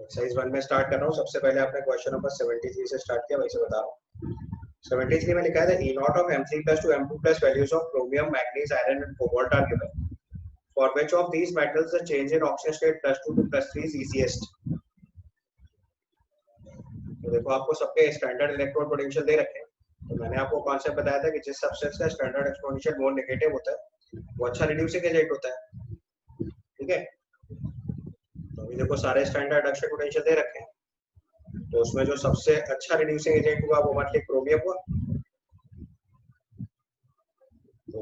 Exercise 1 में start कर रहा हूँ। सबसे पहले आपने क्वेश्चन नंबर 73 से स्टार्ट किया, वैसे बता रहा हूँ। 73 में लिखा है E naught of M3 plus to M2 plus values of chromium, manganese, iron and cobalt are given. For which of these metals the change in oxidation state +2 to +3 is easiest? तो देखो आपको सबके स्टैंडर्ड इलेक्ट्रोड पोटेंशियल दे रखे हैं। तो मैंने आपको concept बताया था कि जिस सब्सटेंस का स्टैंडर्ड एक्सपोनेंशियल मोर नेगेटिव होता है वो अच्छा रिड्यूसिंग एजेंट होता है। ठीक है, तो अभी देखो सारे स्टैंडर्ड एक्सपोनेंशियल पोटेंशियल दे रखे हैं, तो उसमें जो सबसे अच्छा रिड्यूसिंग एजेंट हुआ वो मतलब क्रोमियम हुआ। तो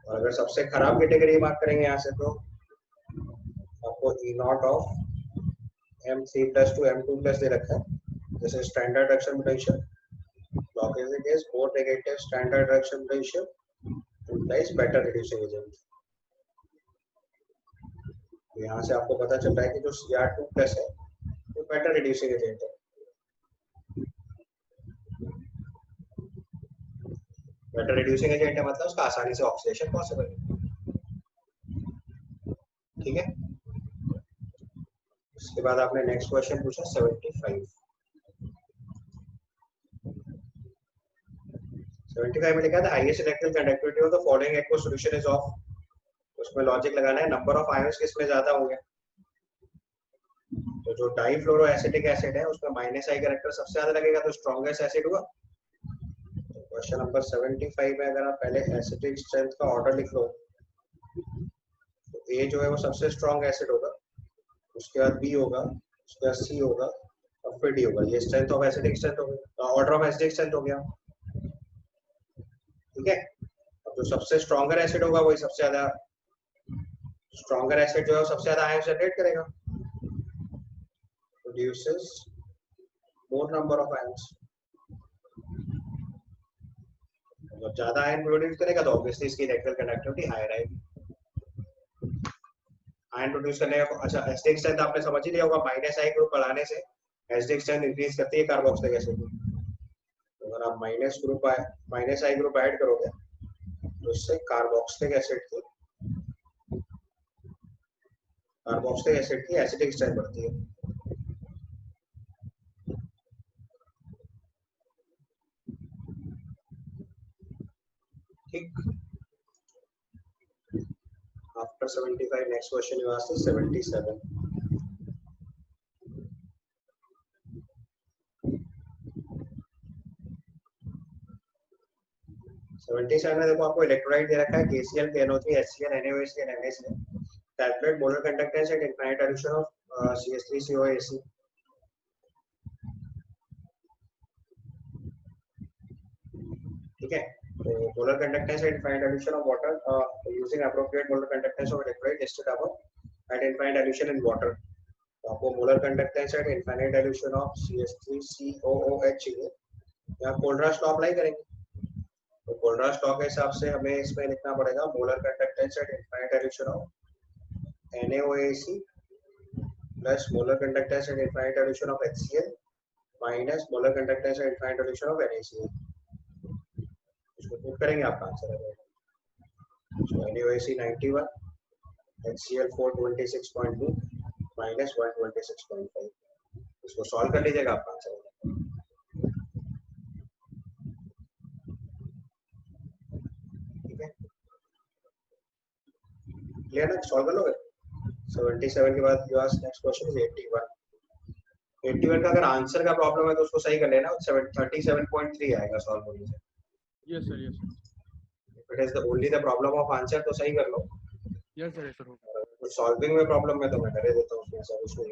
और अगर सबसे खराब कैटेगरी मार्क करेंगे यहाँ से तो आपको E naught of M3 plus to M2 plus दे रखा है। This is standard reaction potential. Block is the case, more negative standard reaction potential implies better reducing agent. यहाँ से आपको पता चल रहा है कि जो Cr2 plus है वो better reducing agent है। better reducing agent है मतलब उसका आसानी से ऑक्सीडेशन पॉसिबल है। ठीक है, उसके बाद आपने नेक्स्ट क्वेश्चन पूछा 75 में लिखा था highest electrical conductivity of the following aqueous solution is of. उसमें लॉजिक लगाना है नंबर ऑफ आयंस किसमें ज्यादा होंगे। तो जो डाइफ्लोरो एसिटिक एसिड है उसमें -I कैरेक्टर सबसे ज्यादा लगेगा, तो स्ट्रॉन्गेस्ट एसिड हुआ। तो क्वेश्चन नंबर 75 में अगर आप पहले एसिटिक स्ट्रेंथ का ऑर्डर लिख लो तो ए जो है वो सबसे स्ट्रॉन्ग एसिड होगा, उसके बाद बी होगा, उसके बाद सी होगा और फिर डी होगा। ये स्ट्रेंथ ऑफ एसिडिक स्ट्रेंथ हो गया, ऑर्डर ऑफ एसिडिक स्ट्रेंथ हो गया। ठीक है, अब जो सबसे स्ट्रॉन्गर एसिड होगा वही सबसे ज्यादा स्ट्रॉन्गर एसिड जो है सबसे ज्यादा आयन जनरेट करेगा, produces more number of ions. जब ज्यादा आयन प्रोड्यूस करेगा तो ऑब्वियसली इसकी इलेक्ट्रिकल कंडक्टिविटी हायर आएगी। आयन प्रोड्यूस करने का अच्छा एसिडिक स्ट्रेंथ आपने समझ ही लिया होगा, -I ग्रुप बढ़ाने से एसिडिक स्ट्रेंथ इंक्रीज करती है कार्बोक्सिलिक एसिड की। तो अगर आप -I ग्रुप ऐड करोगे तो इससे कार्बोक्सिलिक एसिड की एसिडिक स्ट्रेंथ बढ़ती है। ठीक, after 75 next question you ask 77। में देखो आपको इलेक्ट्रोलाइट दे रखा है KCl, KNO3, HCl, NaOH and NaCl. Calculate molar conductance at infinite addition of CH3COAC. ठीक है, तो molar conductance at infinite addition of water using appropriate molar conductance of electrolyte listed above at infinite addition in water. तो आपको molar conductance at infinite addition of CH3COOH चाहिए। यहाँ कोल्ड्रास law apply करेंगे, तो कोल्ड्रास law के हिसाब से हमें इसमें लिखना पड़ेगा molar conductance at infinite addition of NaOAC plus molar conductance at infinite addition of HCl minus molar conductance at infinite addition of NaCl। इसको पुट करेंगे आपका आंसर आ जाएगा। So NaOAC 91, HCl 426.2 minus 126.5। इसको सॉल्व कर लीजिएगा, आपका आंसर आ जाएगा। क्लियर ना, सॉल्व कर लोगे। 77 के बाद जो नेक्स्ट क्वेश्चन इज 81। 81 का अगर आंसर का प्रॉब्लम है तो उसको सही कर लेना, 37.3 आएगा सॉल्व होने से। Yes sir, yes sir. It is the only the problem of answer, तो सही कर लो। Yes sir, yes sir. तो सॉल्विंग में प्रॉब्लम है तो मैं करे देता हूं उसमें सर, उसमें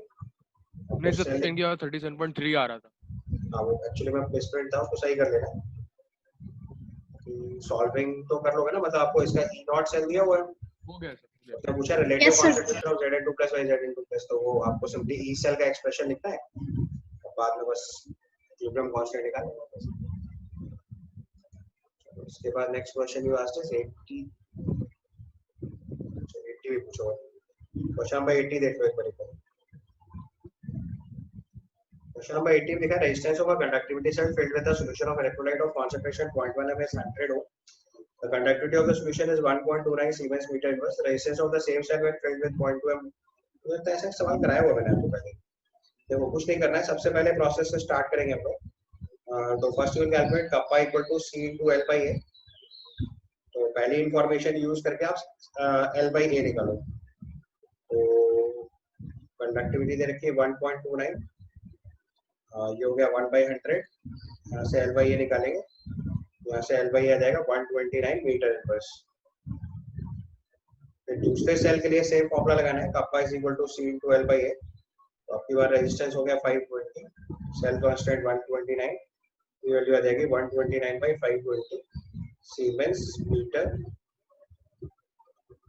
नहीं सर, इंडिया 37.3 आ रहा था। हां, वो एक्चुअली मैं प्लेसमेंट था, उसको सही कर लेना कि सॉल्विंग तो कर लोगे ना। मतलब आपको इसका E नॉट सेल दिया हुआ है, हो गया सर। तो पूछा relative concentration of Zn2 + Zn2 +, तो वो आपको सिंपली E सेल का एक्सप्रेशन लिखना है और बाद में बस इक्विलिब्रियम कांस्टेंट निकालना है। उसके बाद next question you asked is 80 भी पूछो। क्वेश्चन नंबर 80 देखो एक बार। क्वेश्चन नंबर 80 लिखा है resistance of a conductivity cell filled with the solution of electrolyte of concentration 0.1 m is 100 ohm. The conductivity of the solution is 1.29 Siemens meter inverse. The resistance of the same cell when filled with 0.2 m मुझे लगता है ऐसा सवाल कराया हुआ मैंने आपको पहले। देखो कुछ नहीं करना है, सबसे पहले प्रोसेस से स्टार्ट करेंगे हम लोग। तो first will calculate kappa equal to C into L by A. तो पहली इंफॉर्मेशन यूज करके आप एल बाई ए निकालो। तो कंडक्टिविटी दे रखी है 1.29, ये हो गया 1/100। यहाँ से एल बाई ए निकालेंगे, यहाँ से एल बाई ए आ जाएगा 129 मीटर इनवर्स। फिर दूसरे सेल के लिए सेम फॉर्मूला लगाना है, kappa is equal to C into L by A. तो आपकी बार रेजिस्टेंस हो गया 520, सेल कांस्टेंट 129, ये वैल्यू आ जाएगी 129/520 सीमेंस मीटर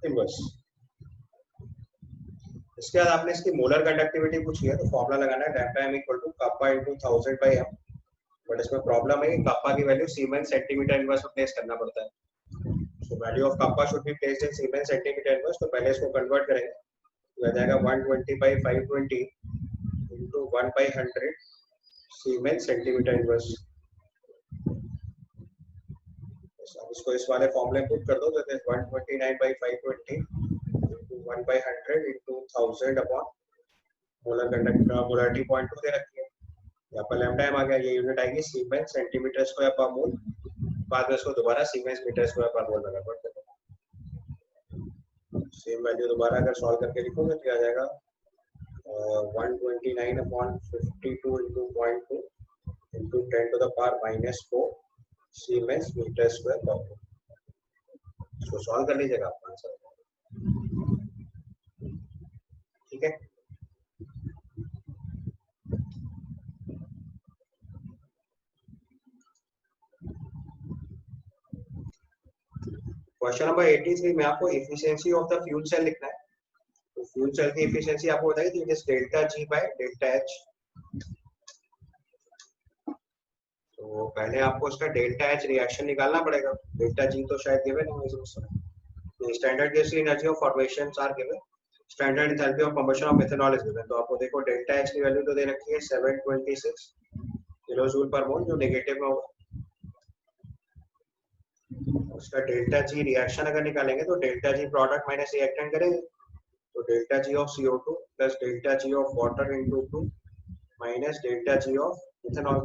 इनवर्स। इसके बाद आपने इसकी मोलर कंडक्टिविटी पूछी है, तो फॉर्मूला लगाना है delta M equal to kappa into 1000/m। But इसमें प्रॉब्लम है कि कप्पा की वैल्यू सीमेंस सेंटीमीटर इनवर्स में प्लेस करना पड़ता है। So value of kappa should be placed in siemens centimetre inverse. तो पहले इसको कन्वर्ट करेंगे, तो आ जाएगा 120/520 इनटू 1/100 सीमेंस सेंटीमीटर इनवर्स। अब इसको इस वाले फॉर्मूले में पुट कर दो, तो 129/520 into 1/100 into 1000 upon molar molarity 0.2 दे रखी है। यहाँ पर लैम्डा एम आ गया, ये यूनिट आएगी सीमेंस सेंटीमीटर स्क्वायर पर मोल। बाद में इसको दोबारा सीमेंस मीटर स्क्वायर पर मोल में कन्वर्ट कर देना। सेम वैल्यू दोबारा अगर सॉल्व करके लिखोगे तो आ जाएगा 129/52 into 0.2 into 10 to the power -4 siemens metre square per mole. इसको सॉल्व कर लीजिएगा आपका आंसर, ठीक है। क्वेश्चन नंबर 83 में आपको efficiency of the fuel cell लिखना है। तो फ्यूल सेल की एफिशिएंसी आपको बताइए, it is delta G by delta H. तो पहले आपको इसका डेल्टा एच रिएक्शन निकालना पड़ेगा। डेल्टा जी तो शायद गिवन है इस क्वेश्चन में। स्टैंडर्ड गैस energy of formation are given, standard enthalpy of combustion of methanol is given. तो आपको देखो डेल्टा एच की वैल्यू तो दे रखी है 726 किलोजूल पर मोल, जो नेगेटिव में होगा। उसका डेल्टा जी रिएक्शन अगर निकालेंगे तो delta G product minus reactant करेंगे, तो delta G of CO2 plus delta G of water into 2 minus delta G of ethanol.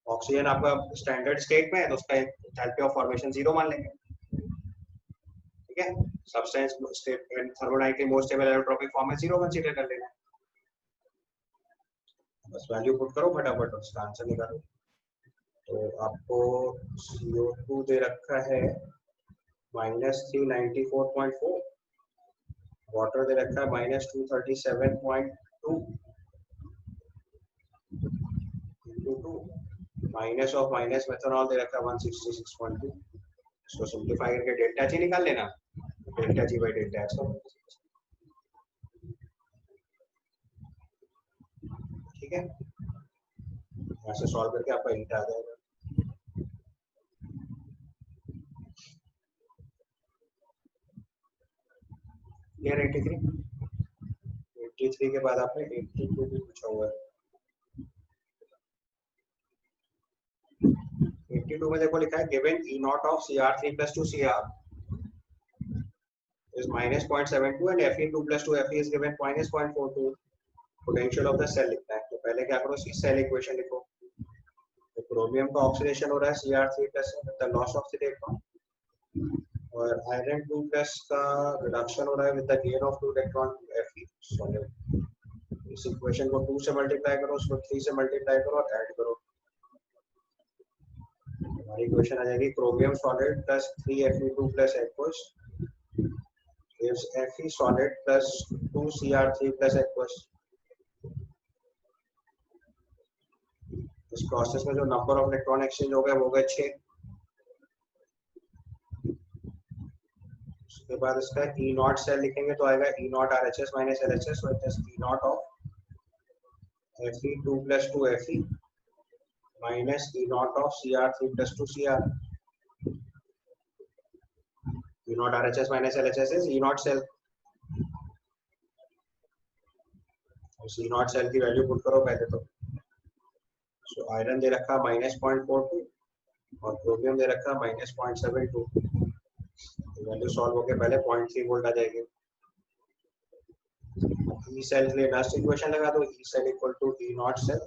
Oxygen आपका स्टैंडर्ड स्टेट में है, तो उसका एंथैल्पी ऑफ फॉर्मेशन 0 मान लेंगे, ठीक है। Substance state thermodynamically most stable allotropic form में 0 कंसीडर कर लेना। बस वैल्यू पुट करो फटाफट, उसका आंसर निकालो। तो आपको CO2 दे रखा है -394.4, वाटर दे रखा है -237.2 into 2, minus of minus methanol दे रखा है 166.2। इसको सिंप्लीफाई करके डेल्टा जी निकाल लेना, delta G by delta H, ठीक है। यहाँ से सॉल्व करके आपका हीट आ जाएगा। क्लियर 83 के बाद आपने 82 भी पूछा हुआ है। 82 में देखो लिखा है given E not of Cr3 + 2 Cr is -0.72 and Fe2 + 2 Fe is given -0.42। Potential of the cell लिखना है, तो पहले क्या करो, इसकी सेल इक्वेशन लिखो। तो क्रोमियम का ऑक्सीडेशन हो रहा है Cr3+ with the loss of the electron, और आयरन 2+ का रिडक्शन हो रहा है with the gain of 2 electron Fe solid. इस इक्वेशन को 2 से मल्टीप्लाई करो, उसको 3 से मल्टीप्लाई करो और ऐड करो। हमारी इक्वेशन आ जाएगी chromium solid plus 3Fe2 + aqueous gives Fe solid plus 2 Cr3 + aqueous। इस प्रोसेस में जो नंबर ऑफ इलेक्ट्रॉन एक्सचेंज हो गए वो गए 6। उसके बाद इसका E नॉट सेल लिखेंगे तो आएगा E nought RHS - LHS, so it is E nought of Fe2 + 2 Fe minus E nought of Cr3 + 2 Cr। E nought RHS - LHS is E not cell. उस E नॉट सेल की value put करो पहले तो। So iron दे रखा -0.42 और chromium दे रखा -0.72। Value solve होके पहले 0.3 वोल्ट आ जाएगी। ई सेल के लिए लास्ट इक्वेशन लगा दो, E cell equal to E not cell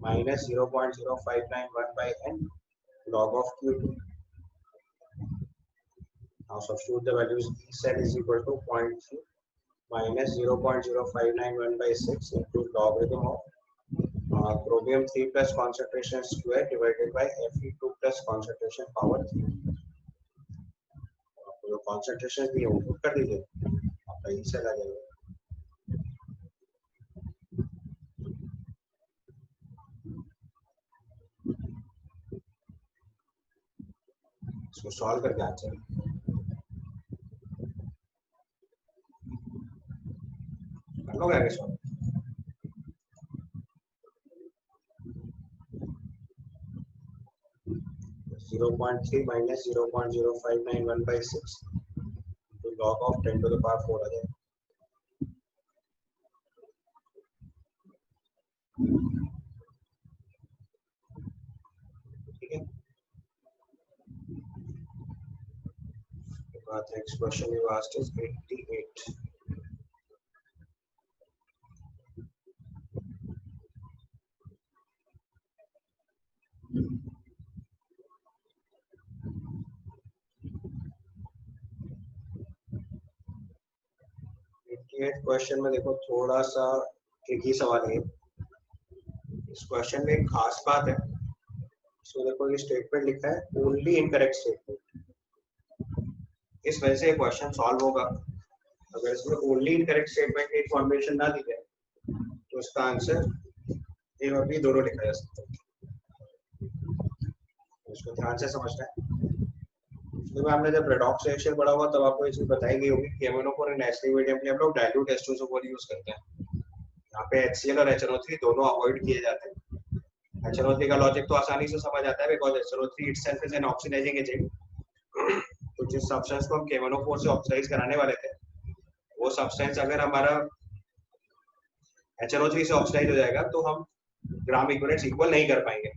minus 0.0591 by n log of q2. Now substitute the values. E cell is equal to 0.3 minus 0.0591 by 6 into logarithm of chromium 3 plus concentration square divided by Fe2 plus concentration power 3. आपको जो concentration भी है वो put कर दीजिए, आपका E cell आ जाएगा. इसको सॉल्व करके आंसर कर लोगे आगे solve. Zero point three minus 0.0591 by 6 to log of 10 to the power 4 आ जाएगा. ठीक है. The next question you asked is 88. Question में देखो थोड़ा सा ट्रिकी सवाल है. इस क्वेश्चन में एक खास बात है. इसमें देखो ये स्टेटमेंट लिखा है ओनली इनकरेक्ट स्टेटमेंट. इस वजह से क्वेश्चन सॉल्व होगा. अगर इसमें ओनली इनकरेक्ट स्टेटमेंट की इन्फॉर्मेशन ना दी जाए तो इसका आंसर ए और बी दोनों लिखा जा सकता है. इसको ध्यान से समझना है. तो आपने जब रेडॉक्स रिएक्शन पढ़ा हुआ तब आपको ये चीज बताई गई होगी कि KMnO4 और एसिडिक मीडियम के लिए हम लोग डाइल्यूट H2SO4 यूज करते हैं. यहाँ पे HCl और HNO3 दोनों अवॉइड किए जाते हैं. HNO3 का लॉजिक तो आसानी से समझ आता है because HNO3 itself is an oxidizing agent. तो जिस सब्सटेंस को हम KMnO4 से ऑक्सीडाइज कराने वाले थे वो सब्सटेंस अगर हमारा HNO3 से ऑक्सीडाइज हो जाएगा तो हम ग्राम इक्विवेलेंट्स इक्वल नहीं कर पाएंगे,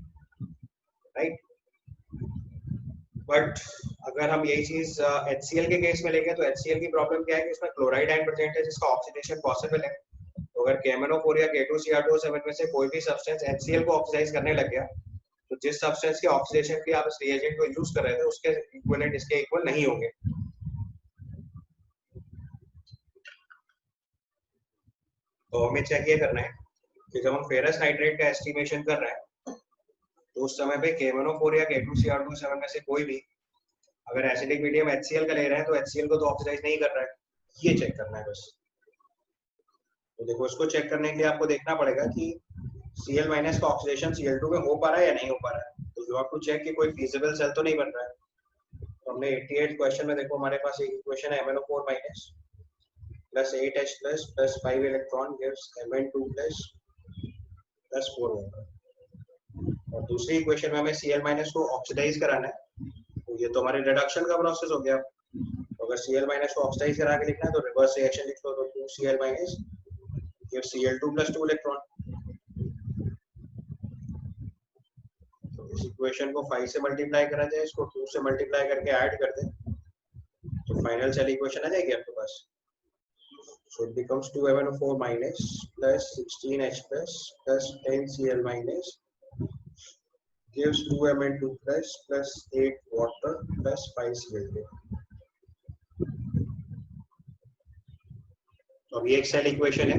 राइट. बट अगर हम यही चीज HCl के केस में लेंगे तो HCl की प्रॉब्लम क्या है कि इसमें क्लोराइड आयन प्रेजेंट है जिसका ऑक्सीडेशन पॉसिबल है. तो अगर KMnO4 या K2Cr2O7 में से कोई भी सब्सटेंस HCl को ऑक्सीडाइज करने लग गया तो जिस सब्सटेंस के ऑक्सीडेशन के आप इस रिएजेंट को यूज कर रहे थे उसके इक्विवेलेंट इसके इक्वल नहीं होंगे. तो हमें चेक ये करना है कि जब हम फेरस नाइट्रेट का एस्टिमेशन कर रहे हैं तो उस समय पे KMnO4 या K2Cr2O7 में से कोई भी अगर एसिडिक मीडियम HCl का ले रहे हैं तो HCl को तो ऑक्सीडाइज नहीं कर रहा है. ये चेक करना है बस. तो देखो इसको चेक करने के लिए आपको देखना पड़ेगा कि Cl- का ऑक्सीडेशन Cl2 में हो पा रहा है या नहीं हो पा रहा है. तो यू हैव टू चेक कि कोई फीजिबल सेल तो नहीं बन रहा है. तो हमने 88 क्वेश्चन में देखो हमारे पास एक इक्वेशन है MnO4 minus plus 8H plus 5 electron gives Mn2 plus 4 water. और दूसरी इक्वेशन में हमें Cl- को ऑक्सीडाइज कराना है. तो ये तो हमारे रिडक्शन का प्रोसेस हो गया. तो अगर Cl- को ऑक्सीडाइज करा के लिखना है तो रिवर्स रिएक्शन लिख लो. तो 2Cl- gives Cl2 plus 2 electron. तो इस इक्वेशन को 5 से मल्टीप्लाई करा जाए, इसको 2 से मल्टीप्लाई करके ऐड कर दें तो फाइनल सेल इक्वेशन आ जाएगी आपके पास. So it becomes 2MnO4 minus plus 16H plus 10Cl minus gives 2Mn2 plus 8 water plus 5 Cl2. तो अभी एक सेल इक्वेशन है.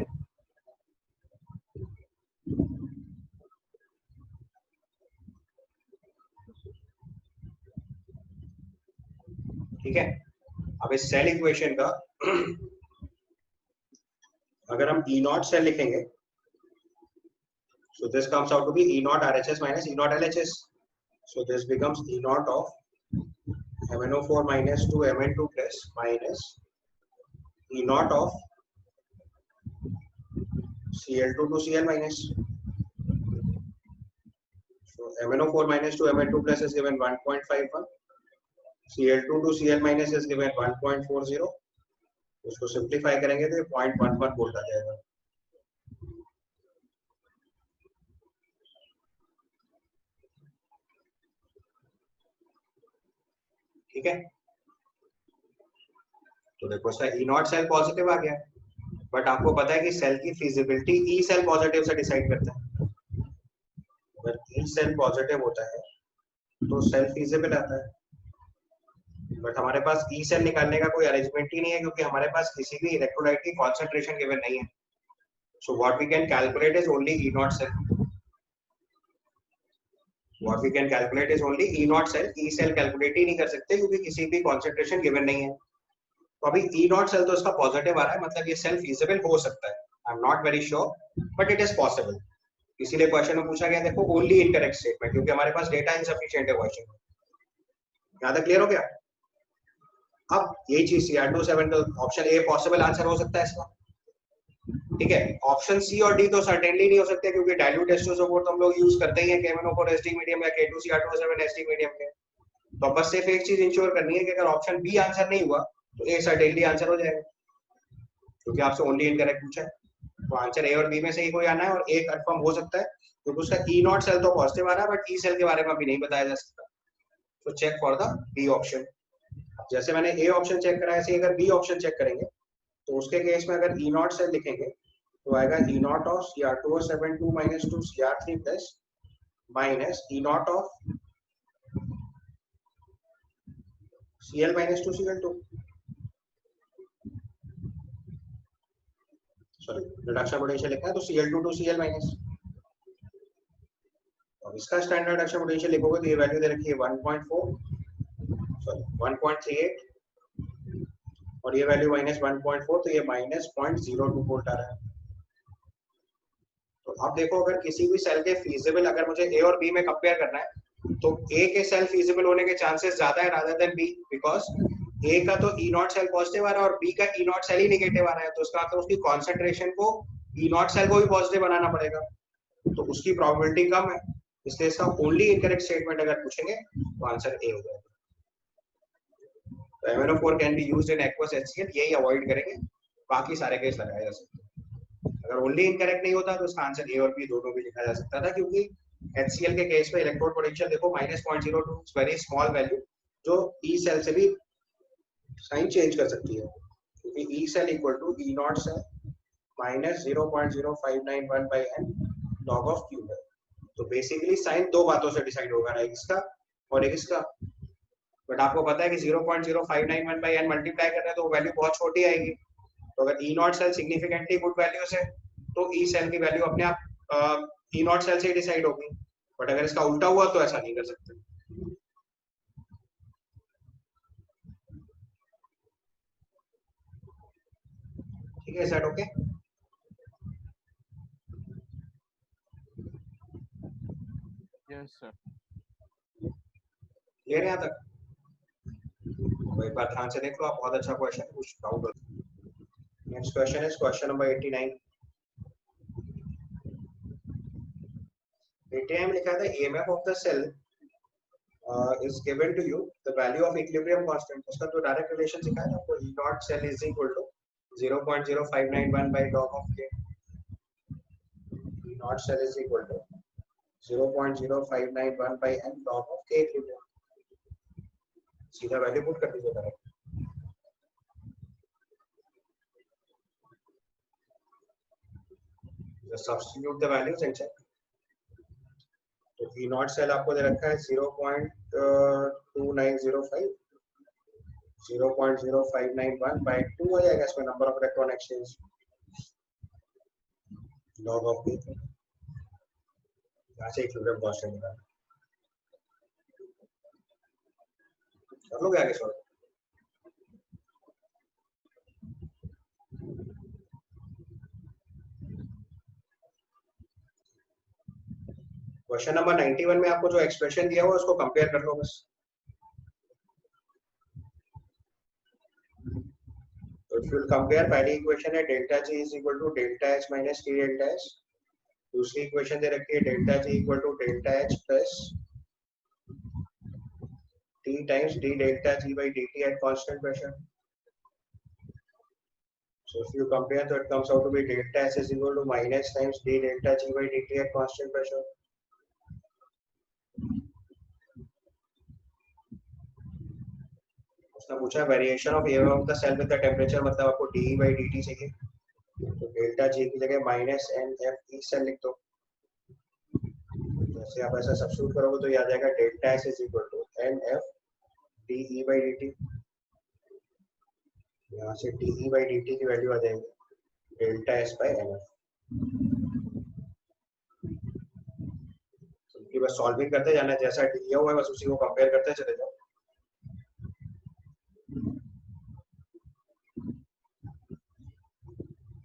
ठीक है. अब इस सेल इक्वेशन का अगर हम E नॉट सेल लिखेंगे so this comes out to be E naught RHS minus E naught LHS. So this becomes E naught of MnO4 minus 2 Mn2 plus minus E naught of Cl2 to Cl minus. So MnO4 minus 2 Mn2 plus is given 1.51. Cl2 to Cl minus is given 1.40. उसको simplify करेंगे तो 0.11 volt आ जाएगा. ठीक है. तो देखो इसका E not cell positive आ गया. बट आपको पता है कि सेल की फिजिबिलिटी ई सेल पॉजिटिव से डिसाइड करता है। अगर ई सेल पॉजिटिव होता है तो सेल फिजिबल आता है। बट हमारे पास ई सेल निकालने का कोई अरेंजमेंट ही नहीं है, क्योंकि हमारे पास किसी भी इलेक्ट्रोलाइट की कॉन्सेंट्रेशन गिवन नहीं है। So what we can calculate is only E not cell. What we can calculate is only E not cell. E cell calculate ही नहीं कर सकते क्योंकि किसी भी कॉन्सेंट्रेशन गिवन नहीं है। तो अभी ई नॉट सेल तो इसका पॉजिटिव आ रहा है, मतलब ये सेल फिजिबल हो सकता है। I am not very sure but it is possible. इसीलिए क्वेश्चन में पूछा गया, देखो ओनली इनकरेक्ट स्टेटमेंट, क्योंकि हमारे पास डेटा इनसफिशिएंट है क्वेश्चन में। यहां तक क्लियर हो गया? अब यही चीज CR27 तो ऑप्शन ए पॉसिबल आंसर हो सकता है इसका, ठीक है। ऑप्शन सी और डी तो सर्टेनली नहीं हो सकते, क्योंकि डाइल्यूट H2SO4 तो हम लोग यूज करते ही हैं KMnO4 SD मीडियम या K2CR2O7 SD मीडियम के। तो बस सिर्फ एक चीज इंश्योर करनी है कि अगर ऑप्शन बी आंसर नहीं हुआ तो ए सर्टेनली आंसर हो जाएगा, क्योंकि आपसे ओनली इनकरेक्ट पूछा है। तो आंसर ए और बी में से ही कोई आना है, और ए कंफर्म हो सकता है क्योंकि उसका ई नॉट सेल तो पॉजिटिव आ रहा है, बट ई सेल के बारे में अभी नहीं बताया जा सकता। तो check for the B option. जैसे मैंने ए ऑप्शन चेक करा, ऐसे अगर बी ऑप्शन चेक करेंगे तो उसके केस में अगर ई नॉट सेल लिखेंगे तो आएगा E naught of CR2O7 2 minus 2 CR3 plus minus E naught of Cl minus 2 Cl2। Sorry, reduction potential लिखना है तो Cl2 to Cl माइनस। अब इसका स्टैंडर्ड रिडक्शन पोटेंशियल लिखोगे तो ये वैल्यू दे रखी है 1.4, सॉरी 1.38, और ये वैल्यू -1.4, तो ये -0.02 वोल्ट आ रहा है। तो अब देखो, अगर किसी भी सेल के फीजिबल, अगर मुझे ए और बी में कंपेयर करना है तो ए के सेल फीजिबल होने के चांसेस ज्यादा है रादर देन बी, बिकॉज ए का तो ई नॉट सेल पॉजिटिव आ रहा है और बी का ई नॉट सेल ही नेगेटिव आ रहा है, तो उसका मतलब उसकी कॉन्सेंट्रेशन को ई नॉट सेल को भी पॉजिटिव बनाना पड़ेगा, तो उसकी प्रोबेबिलिटी कम है। इसलिए इसका ओनली इनकरेक्ट स्टेटमेंट अगर पूछेंगे तो आंसर ए हो जाएगा। तो MnO4 can be used in aqueous HCl, यही अवॉइड करेंगे, बाकी सारे केस लगाए जा सकते हैं। अगर ओनली इनकरेक्ट नहीं होता तो इसका आंसर ए और बी दोनों भी लिखा जा सकता था, क्योंकि HCl के केस में इलेक्ट्रोड पोटेंशियल देखो -0.02, वेरी स्मॉल वैल्यू, जो ई सेल से भी साइन चेंज कर सकती है, क्योंकि E cell equal to E not cell -0.0591 by n log of Q है। तो बेसिकली साइन दो बातों से डिसाइड होगा, एक इसका और एक इसका। बट आपको पता है कि 0.0591 by n मल्टीप्लाई कर रहे हैं तो वैल्यू बहुत छोटी आएगी। तो अगर E not cell significantly good values है तो ई सेल की वैल्यू अपने आप ई नॉट सेल से ही डिसाइड होगी, बट अगर इसका उल्टा हुआ तो ऐसा नहीं कर सकते। ठीक है, set okay. Yes sir. Clear है यहाँ तक? एक बार ध्यान से देख लो आप, बहुत अच्छा क्वेश्चन, कुछ डाउट हो। Next question is question number 89। 89 में लिखा था EMF of the cell is given to you the value of equilibrium constant। उसका जो डायरेक्ट रिलेशन सिखाया था आपको, E dot cell is equal to 0.0591 by log of K। E dot cell is equal to 0.0591 by n log of K equilibrium। सीधा value put कर दीजिए direct. Just substitute the values and check। तो E not cell आपको दे रखा है 0.2905, 0.0591 by 2 आ जाएगा इसमें number of electron exchange log of K। यहाँ से इक्विलिब्रियम कांस्टेंट निकालना। कर लोगे आगे सॉल्व? क्वेश्चन नंबर 91 में आपको जो एक्सप्रेशन दिया हुआ है उसको कंपेयर कर लो बस। तो इफ यू कंपेयर, पहली इक्वेशन है delta G is equal to delta H minus T delta S। दूसरी इक्वेशन दे रखी है delta G equal to delta H प्लस T times D delta G by dt at constant pressure। So if you compare, so it comes out to be delta S is equal to minus times D delta G by dt at constant pressure। उसने पूछा variation of EMF of the cell with the temperature, मतलब आपको dE by dt चाहिए। तो delta G की जगह minus N F E से लिख दो। जैसे आप ऐसा सब्स्टिट्यूट करोगे तो ये आ जाएगा delta S is equal to N F D E by D T. यहाँ से D E by D T की वैल्यू आ जाएगी delta S by N F. तो बस सॉल्विंग करते जाना, जैसा दिया हुआ है बस उसी को कंपेयर करते चले जाओ।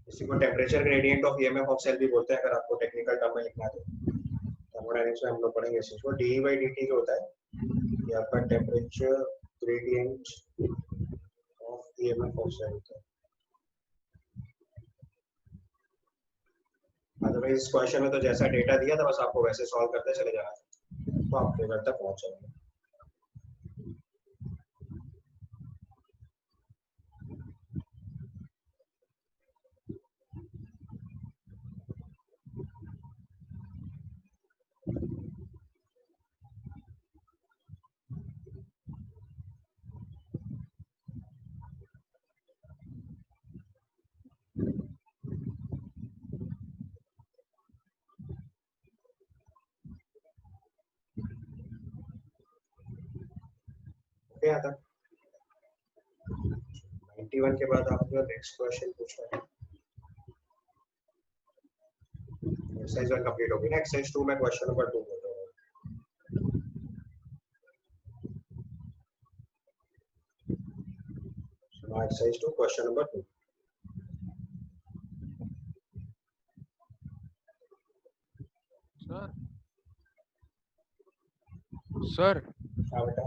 इसी को temperature gradient of EMF of cell भी बोलते हैं, अगर आपको टेक्निकल टर्म में लिखना है तो थर्मोडायनेमिक्स में हम लोग पढ़ेंगे इसको। डी बाई डी टी जो होता है ये आपका temperature gradient of EMF of cell होता है। अदरवाइज इस क्वेश्चन में तो जैसा डेटा दिया था बस आपको वैसे सॉल्व करते चले जाना, तो आप रिजल्ट तक पहुंच जाएंगे। आता 91 के बाद आप जो नेक्स्ट क्वेश्चन पूछ रहे हैं एक्सरसाइज 1 कंप्लीट होगी ना। एक्सरसाइज 2 में क्वेश्चन नंबर 2 बोल रहा हूँ। सुनो एक्सरसाइज 2 क्वेश्चन नंबर 2। सर हाँ बेटा।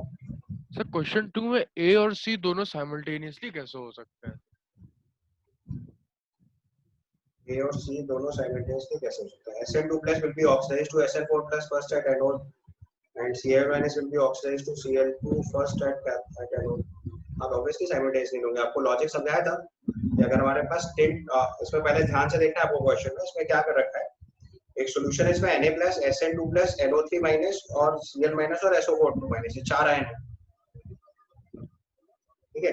सर क्वेश्चन 2 में ए और सी दोनों साइमल्टेनियसली कैसे हो सकते हैं? A और C दोनों साइमल्टेनियसली कैसे हो सकता है? Sn2+ will be oxidized to Sn4+ first at anode and Cl- will be oxidized to Cl2 first at anode। अब ऑब्वियसली साइमल्टेनियसली होंगे। आपको लॉजिक समझाया था कि अगर हमारे पास टिंट, इसमें पहले ध्यान से देखना है आपको क्वेश्चन में, इसमें क्या कर रखा है, एक सॉल्यूशन है इसमें Na+, Sn2+, NO3- और Cl- और SO4- ये 4 आयन है, ठीक है।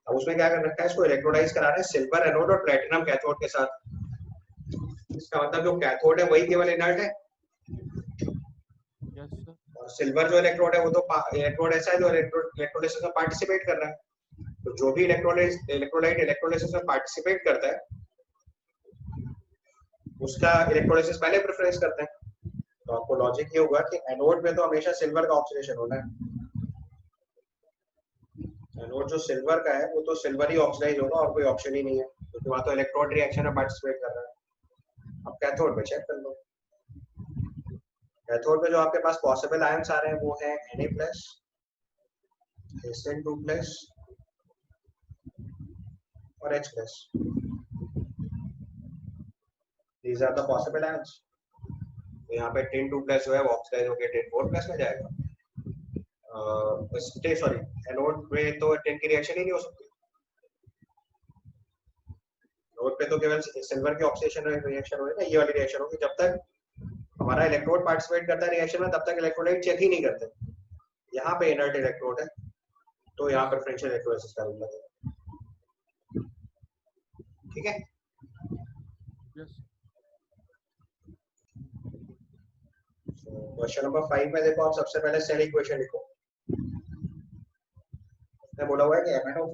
अब उसमें क्या कर रखा है, इसको इलेक्ट्रोलाइज करा रहे हैं सिल्वर एनोड और प्लेटिनम कैथोड के साथ। इसका मतलब जो कैथोड है वही केवल इनर्ट है, और सिल्वर जो इलेक्ट्रोड है वो तो इलेक्ट्रोड ऐसा है जो इलेक्ट्रोलाइसिस में पार्टिसिपेट कर रहा है। तो जो भी इलेक्ट्रोलाइट इलेक्ट्रोलाइसिस में पार्टिसिपेट करता है उसका इलेक्ट्रोलाइसिस पहले प्रेफरेंस करते हैं। तो आपको लॉजिक ये होगा कि एनोड में तो हमेशा सिल्वर का ऑक्सीडेशन होना है। एनोड जो सिल्वर का है वो तो सिल्वर ही ऑक्सीडाइज होगा और कोई ऑप्शन ही नहीं है, क्योंकि वहां तो इलेक्ट्रोड रिएक्शन में पार्टिसिपेट कर रहा है। अब कैथोड में चेक कर लो, कैथोड में जो आपके पास पॉसिबल आयंस आ रहे हैं वो है Na+, Sn2+ और H+। These are the possible ions। तो यहाँ पे Tin2+ जो है वो ऑक्सीडाइज होकर Tin4+ में जाएगा। सॉरी, एनोड में तो टिन की रिएक्शन ही नहीं हो सकती। एनोड पे तो केवल सिल्वर की ऑक्सीडेशन रिएक्शन होगी ना, ये वाली रिएक्शन होगी। जब तक हमारा इलेक्ट्रोड पार्टिसिपेट करता है रिएक्शन में तब तक इलेक्ट्रोलाइट चेक ही नहीं करते। यहाँ पे इनर्ट इलेक्ट्रोड है तो यहाँ प्रेफरेंशियल इलेक्ट्रोलाइसिस का रूल लगेगा, ठीक है। क्वेश्चन नंबर 5 में देखो, आप सबसे पहले सेल इक्वेशन लिखो। मैं बोला हुआ है कि MnO4-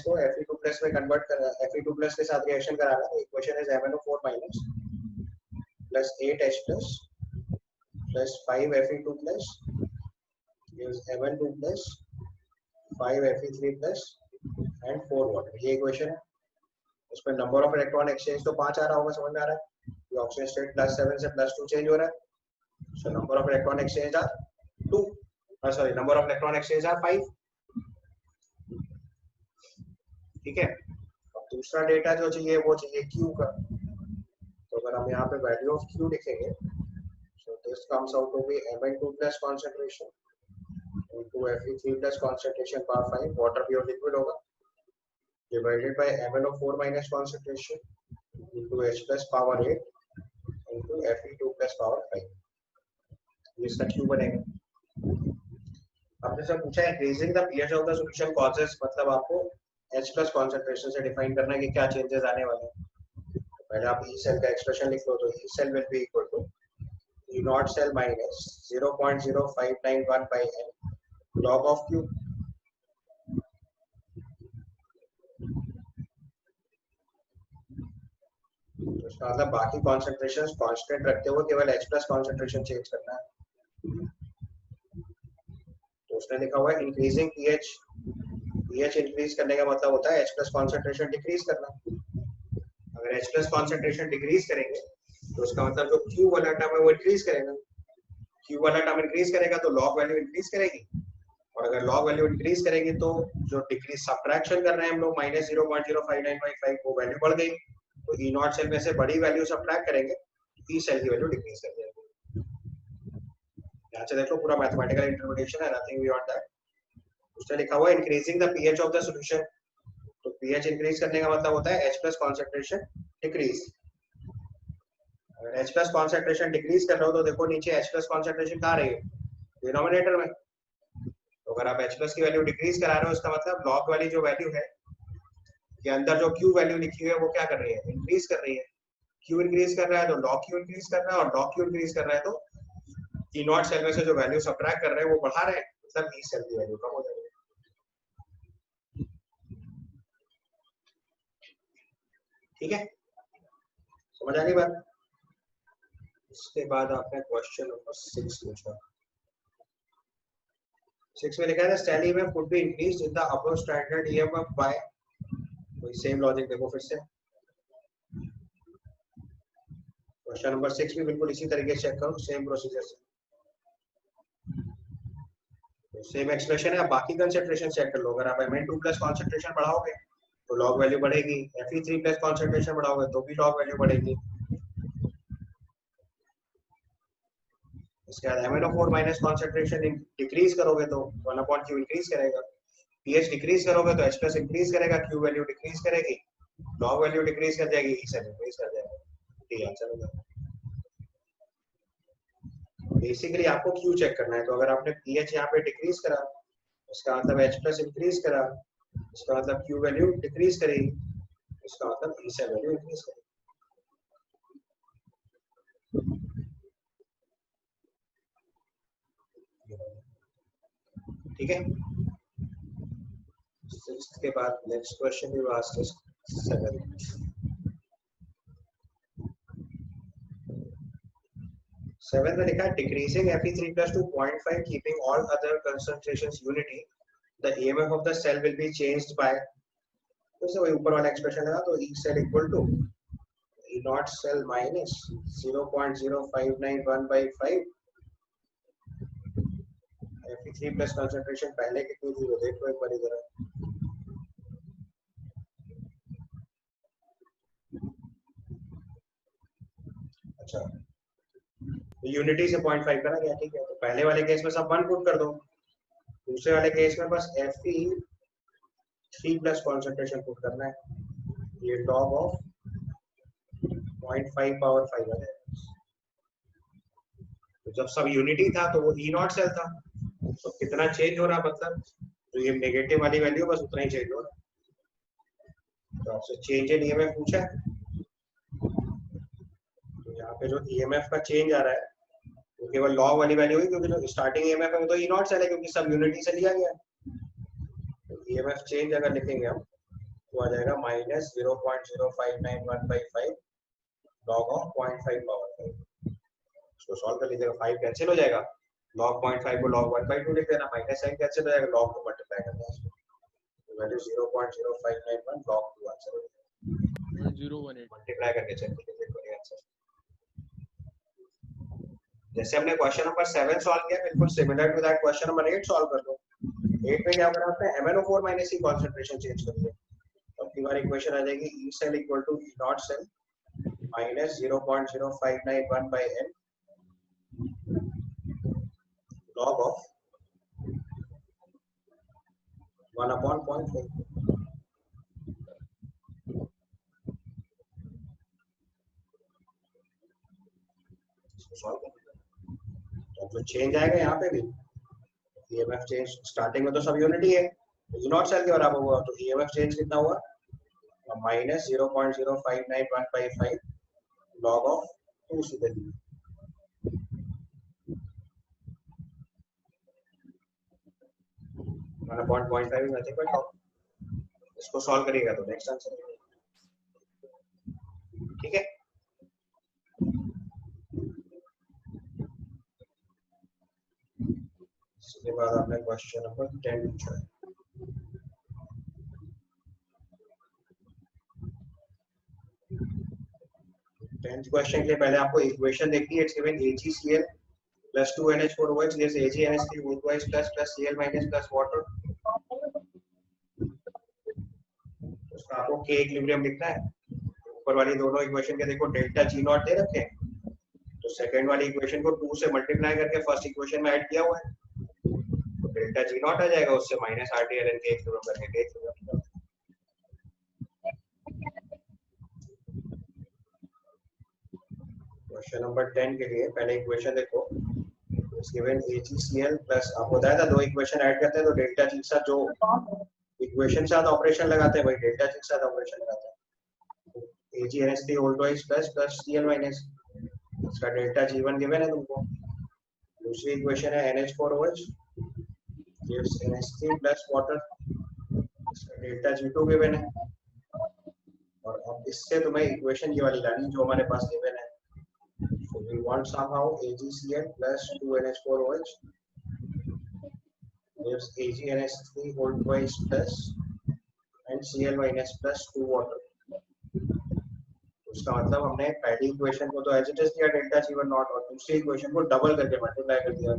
को Fe2+ में कन्वर्ट करना, Fe2+ के साथ रिएक्शन कराना है। Equation is MnO4- plus 8H+ plus 5Fe2+ gives Mn2+ 5Fe3+ and 4 water। ये इक्वेशन है। इसमें नंबर ऑफ इलेक्ट्रॉन एक्सचेंज तो 5 आ रहा होगा, समझ में आ रहा है। ये ऑक्सीजन स्टेट +7 से +2 चेंज हो रहा है। So number of electron exchange are 2, sorry number of electron exchange are 5, ठीक है। अब दूसरा डेटा जो चाहिए वो चाहिए Q का। तो अगर हम यहाँ पे वैल्यू ऑफ Q लिखेंगे, so this comes out to be Mn2+ concentration into Fe3+ concentration power 5, water pure liquid होगा, divided by MnO4- concentration into H+ power 8 into Fe2+ power 5। ये इसका Q बनेगा। आपने सब पूछा है increasing the pH of the solution causes, मतलब आपको H प्लस कॉन्सेंट्रेशन से डिफाइन करना है कि क्या चेंजेस आने वाले हैं। तो पहले आप ई सेल का एक्सप्रेशन लिख लो, तो E cell will be equal to E not cell minus 0.0591 by n log of q। तो इसका मतलब बाकी कॉन्सेंट्रेशन कांस्टेंट रखते हुए केवल H प्लस कॉन्सेंट्रेशन चेंज करना है। तो उसने लिखा हुआ है इंक्रीजिंग पीएच। पीएच इंक्रीज करने का मतलब होता है H प्लस कॉन्सेंट्रेशन डिक्रीज करना। अगर H प्लस कॉन्सेंट्रेशन डिक्रीज करेंगे तो उसका मतलब जो Q वाला टर्म है वो इंक्रीज करेगा। Q वाला टर्म इंक्रीज करेगा तो लॉग वैल्यू इंक्रीज करेगी, और अगर लॉग वैल्यू इंक्रीज करेगी तो जो डिक्रीज सब्ट्रैक्शन कर रहे हैं हम लोग माइनस 0.0595 वो वैल्यू बढ़ गई। तो ई नॉट सेल में से बड़ी वैल्यू सब्ट्रैक्ट करेंगे तो ई सेल की वैल्यू डिक्रीज कर जाएगी। यहाँ से देखो पूरा मैथमेटिकल इंटरप्रिटेशन है, नथिंग बियॉन्ड दैट। उसने लिखा हुआ है increasing the pH of the solution. तो पीएच इंक्रीज करने का मतलब होता है H प्लस कॉन्सेंट्रेशन डिक्रीज। अगर H प्लस कॉन्सेंट्रेशन डिक्रीज कर रहे हो तो देखो नीचे H प्लस कॉन्सेंट्रेशन कहाँ रही है, डिनोमिनेटर में। तो अगर आप H प्लस की वैल्यू डिक्रीज करा रहे हो उसका मतलब लॉग वाली जो वैल्यू है के अंदर जो Q वैल्यू लिखी हुई है वो क्या कर रही है, इंक्रीज कर रही है। Q इंक्रीज कर रहा है तो log Q इंक्रीज कर रहा है, और log Q इंक्रीज कर रहा है तो E नॉट सेल में से जो वैल्यू सब्ट्रैक्ट कर रहे हैं वो बढ़ा रहे हैं, मतलब E सेल की वैल्यू कम हो जाएगी। ठीक है, समझ आ गई बात। इसके बाद आपने क्वेश्चन नंबर 6 पूछा। 6 में लिखा है cell EMF could be increased in the above standard EMF by, वही सेम लॉजिक देखो फिर से। क्वेश्चन नंबर 6 भी बिल्कुल इसी तरीके से चेक करो, सेम प्रोसीजर से, तो सेम एक्सप्रेशन है। अब बाकी कंसंट्रेशन चेक कर लो। अगर आप Mn2 प्लस कॉन्सेंट्रेशन बढ़ाओगे तो लॉग वैल्यू बढ़ेगी, Fe3 प्लस कॉन्सेंट्रेशन बढ़ाओगे तो भी लॉग वैल्यू बढ़ेगी। इसके बाद MnO4 माइनस कॉन्सेंट्रेशन डिक्रीज करोगे तो 1/q इंक्रीज करेगा। pH डिक्रीज करोगे तो H प्लस इंक्रीज करेगा, Q वैल्यू डिक्रीज करेगी, लॉग वैल्यू डिक्रीज कर जाएगी, E सेल इंक्रीज कर जाएगा। ठीक है, आंसर हो जाएगा। बेसिकली आपको Q चेक करना है, तो अगर आपने pH यहाँ पे डिक्रीज करा इसका मतलब H प्लस इंक्रीज करा, इसका मतलब Q वैल्यू डिक्रीज करेगी, इसका मतलब E सेल वैल्यू इंक्रीज करेगी। ठीक है, सिक्स्थ के बाद next question you asked is 7। 7 में लिखा है decreasing Fe3 plus to 0.5 keeping all other concentrations unity, the EMF of the cell will be changed by, तो वही ऊपर वाला एक्सप्रेशन लगा, तो E cell equal to E naught cell minus 0.0591 by 5। Fe3 plus concentration पहले कितनी थी वो देखो एक बार इधर। अच्छा, यूनिटी से 0.5 करा गया, ठीक है। तो पहले वाले केस में सब 1 पुट कर दो, दूसरे वाले केस में बस Fe3 प्लस कॉन्सेंट्रेशन पुट करना है, ये log ऑफ 0.5 पावर 5 आ जाएगा। तो जब सब यूनिटी था तो वो E नॉट सेल था, तो कितना चेंज हो रहा मतलब तो ये नेगेटिव वाली वैल्यू बस उतना ही चेंज हो रहा। तो आपसे चेंज इन ईएमएफ पूछा है, तो यहाँ पे जो ईएमएफ का चेंज आ रहा है वो केवल लॉग वाली वैल्यू होगी, क्योंकि जो स्टार्टिंग ईएमएफ है वो तो ई नॉट सेल है क्योंकि सब यूनिटी से लिया गया है। तो ईएमएफ चेंज अगर लिखेंगे हम तो आ जाएगा माइनस 0.0591/5 लॉग ऑफ 0.5 पावर 5। इसको सॉल्व कर लीजिएगा, 5 कैंसिल हो जाएगा, log 0.5 को log 1/2 लिख देना, माइनस साइन कैंसिल हो जाएगा, log को मल्टीप्लाई करना है, तो वैल्यू 0.0591 log 2 आंसर हो जाएगा। 018 मल्टीप्लाई करके चेक कीजिए, देखो ये आंसर। जैसे हमने क्वेश्चन नंबर 7 सॉल्व किया, बिल्कुल similar to that question number 8 solve कर दो। 8 में क्या करना है, MnO4 minus E concentration change कर दो, तो हमारी इक्वेशन आ जाएगी E cell equal to E not cell minus 0.0591 by n log of 1/0.5। तो जो चेंज आएगा यहाँ पे भी ईएमएफ चेंज, स्टार्टिंग में तो सब यूनिटी है, ई नॉट सेल के बराबर हुआ तो ईएमएफ चेंज कितना हुआ माइनस 0.059155 लॉग ऑफ 2 सीधे मैंने 0.5 नथिंग बट इसको सॉल्व करिएगा तो नेक्स्ट आंसर ठीक है। इसके बाद आपने क्वेश्चन नंबर 10 पूछा है। टेंथ क्वेश्चन के लिए पहले आपको इक्वेशन देखनी है। It's given AgCl plus 2NH4OH gives AgNH3 both wise plus Cl minus plus water। उसका आपको K इक्विलिब्रियम लिखना है। ऊपर वाली दोनों इक्वेशन के देखो डेल्टा G नॉट दे रखे हैं, तो सेकंड वाली इक्वेशन को 2 से मल्टीप्लाई करके फर्स्ट इक्वेशन में ऐड किया हुआ है, तो डेल्टा G नॉट आ जाएगा, उससे माइनस RT/ln K इक्विलिब्रियम करके K इक्विलिब्रियम। क्वेश्चन नंबर 10 के लिए पहले इक्वेशन देखो। इट्स गिवन AgCl प्लस आपको बताया था दो इक्वेशन ऐड करते हैं तो डेल्टा G के साथ जो इक्वेशन के साथ ऑपरेशन लगाते हैं वही डेल्टा G के साथ ऑपरेशन लगाते हैं। AgNH3 whole twice plus Cl minus, इसका डेल्टा G1 गिवन है तुमको। दूसरी इक्वेशन है NH4OH gives NH3 प्लस वाटर, इसका डेल्टा G2 गिवन है। और अब इससे तुम्हें इक्वेशन ये वाली लानी जो हमारे पास गिवन है। So we want somehow AgCl plus 2NH4OH gives AgNH3 whole twice plus and Cl minus plus 2 water। उसका मतलब हमने पहली इक्वेशन को तो एज इट इज दिया डेल्टा G1 नॉट और दूसरी इक्वेशन को डबल करके मल्टीप्लाई कर दिया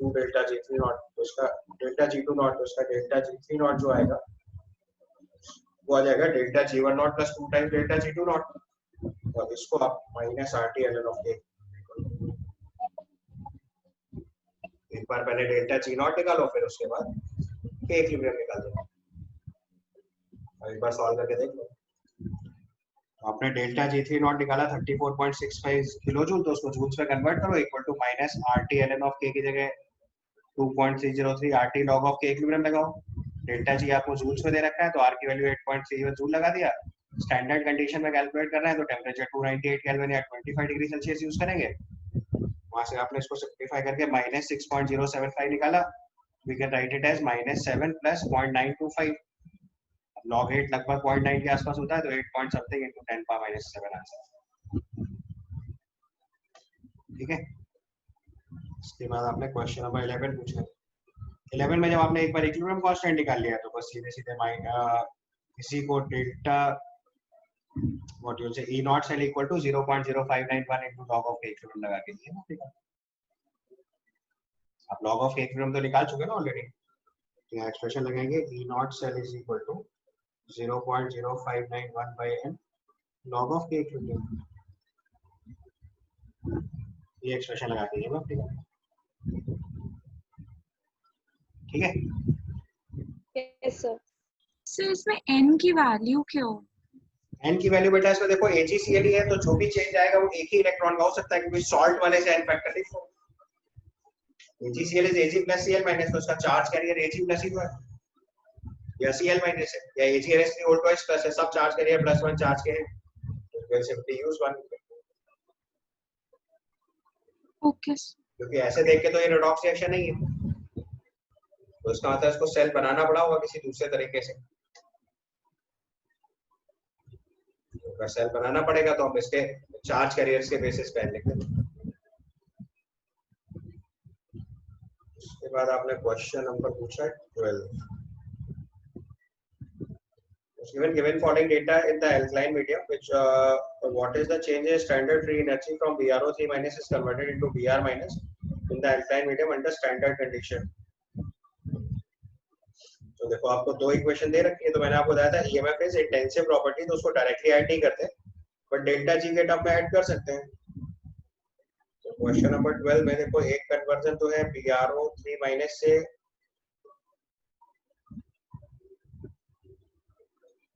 2 डेल्टा G3 नॉट, तो उसका डेल्टा G2 नॉट, तो उसका डेल्टा G3 नॉट जो आएगा वो आ जाएगा delta G1 naught plus 2 times delta G2 not, और इसको आप माइनस RT/ln ऑफ K। एक बार पहले डेल्टा G नॉट निकालो फिर उसके बाद K इक्विलिब्रियम निकाल दो। एक बार सॉल्व करके देख लो। आपने डेल्टा G3 नॉट निकाला 34.65 किलो जूल, तो उसको जूल्स में कन्वर्ट करो equal to minus RT/ln of K की जगह 2.303 RT log of K equilibrium लगाओ। डेल्टा G आपको जूल्स में दे रखा है तो R की वैल्यू 8.31 जूल लगा दिया। स्टैंडर्ड कंडीशन में कैलकुलेट करना है तो टेम्परेचर 298 केल्विन या 25 डिग्री सेल्सियस यूज करेंगे। वहां से आपने इसको सिंपलीफाई करके माइनस 6.075 निकाला। We can write it as -7 plus 0.925। log 8 लगभग 0.9 के आसपास होता है तो 8 point something into 10 power minus 7 answer. ठीक है। इसके बाद आपने क्वेश्चन नंबर 11 पूछा है। 11 में जब आपने एक बार इक्विलिब्रियम कांस्टेंट निकाल लिया तो बस सीधे सीधे इसी को डेल्टा व्हाट यू से E not cell equal to 0.0591 into log of K equilibrium लगा के दिया ना। ठीक है, आप log ऑफ K इक्विलिब्रियम तो निकाल चुके ना ऑलरेडी, तो यहाँ एक्सप्रेशन लगाएंगे E not cell is equal to 0.0591 by n log of K इक्विलिब्रियम। ये एक्सप्रेशन लगा के दिया। ठीक है। Yes sir. सर इसमें n की वैल्यू क्यों? n की वैल्यू बेटा इसमें देखो AgCl है तो जो भी चेंज आएगा वो एक ही इलेक्ट्रॉन का हो सकता है क्योंकि सॉल्ट वाले से n फैक्टर नहीं। AgCl is Ag plus Cl minus, तो उसका चार्ज कैरियर Ag plus ही तो है या Cl minus है या AgNH3 whole twice plus है, सब चार्ज कैरियर +1 चार्ज के हैं तो we'll simply use 1। ओके क्योंकि ऐसे देख के तो ये रेडॉक्स रिएक्शन नहीं है तो इसका मतलब इसको सेल बनाना पड़ा होगा किसी दूसरे तरीके से। अगर सेल बनाना पड़ेगा तो हम इसके चार्ज कैरियर्स के बेसिस पे लिख देंगे। उसके बाद आपने क्वेश्चन नंबर पूछा 12। given following data in the alkaline medium which what is the change in standard free energy from BrO3 minus is converted into Br minus in the alkaline medium under standard condition। तो देखो आपको दो equation दे रखी है तो मैंने आपको बताया था EMF इज इंटेंसिव प्रॉपर्टी, तो उसको डायरेक्टली ऐड नहीं करते बट डेल्टा G के टर्म में ऐड कर सकते हैं। तो क्वेश्चन नंबर 12 में देखो एक कन्वर्जन तो है BrO3 माइनस से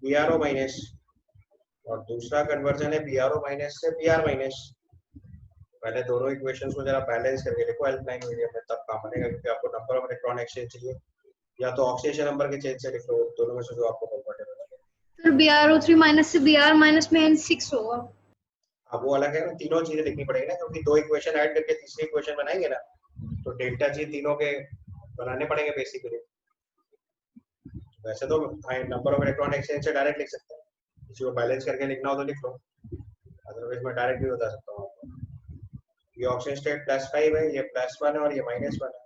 BrO माइनस और दूसरा कन्वर्जन है BrO माइनस से Br माइनस। पहले दोनों इक्वेशंस को जरा बैलेंस करके देखो अल्कालाइन मीडियम में, तब काम बनेगा क्योंकि आपको नंबर ऑफ इलेक्ट्रॉन एक्सचेंज चाहिए। या तो ऑक्सीडेशन नंबर के चेंज से लिख लो, दोनों में से जो आपको कंफर्टेबल लगे। फिर BrO3 माइनस से Br माइनस में N6 होगा। अब वो अलग है ना, तीनों चीजें लिखनी पड़ेगी ना, क्योंकि दो इक्वेशन ऐड करके तीसरी इक्वेशन बनाएंगे ना, तो डेल्टा जी तीनों के बनाने पड़ेंगे बेसिकली। वैसे तो नंबर ऑफ इलेक्ट्रॉन एक्सचेंज से डायरेक्ट लिख सकते हैं, किसी को बैलेंस करके लिखना हो तो लिख लो, अदरवाइज मैं डायरेक्ट भी बता सकता हूँ आपको। ये ऑक्सीजन स्टेट +5 है, ये +1 है और ये -1 है।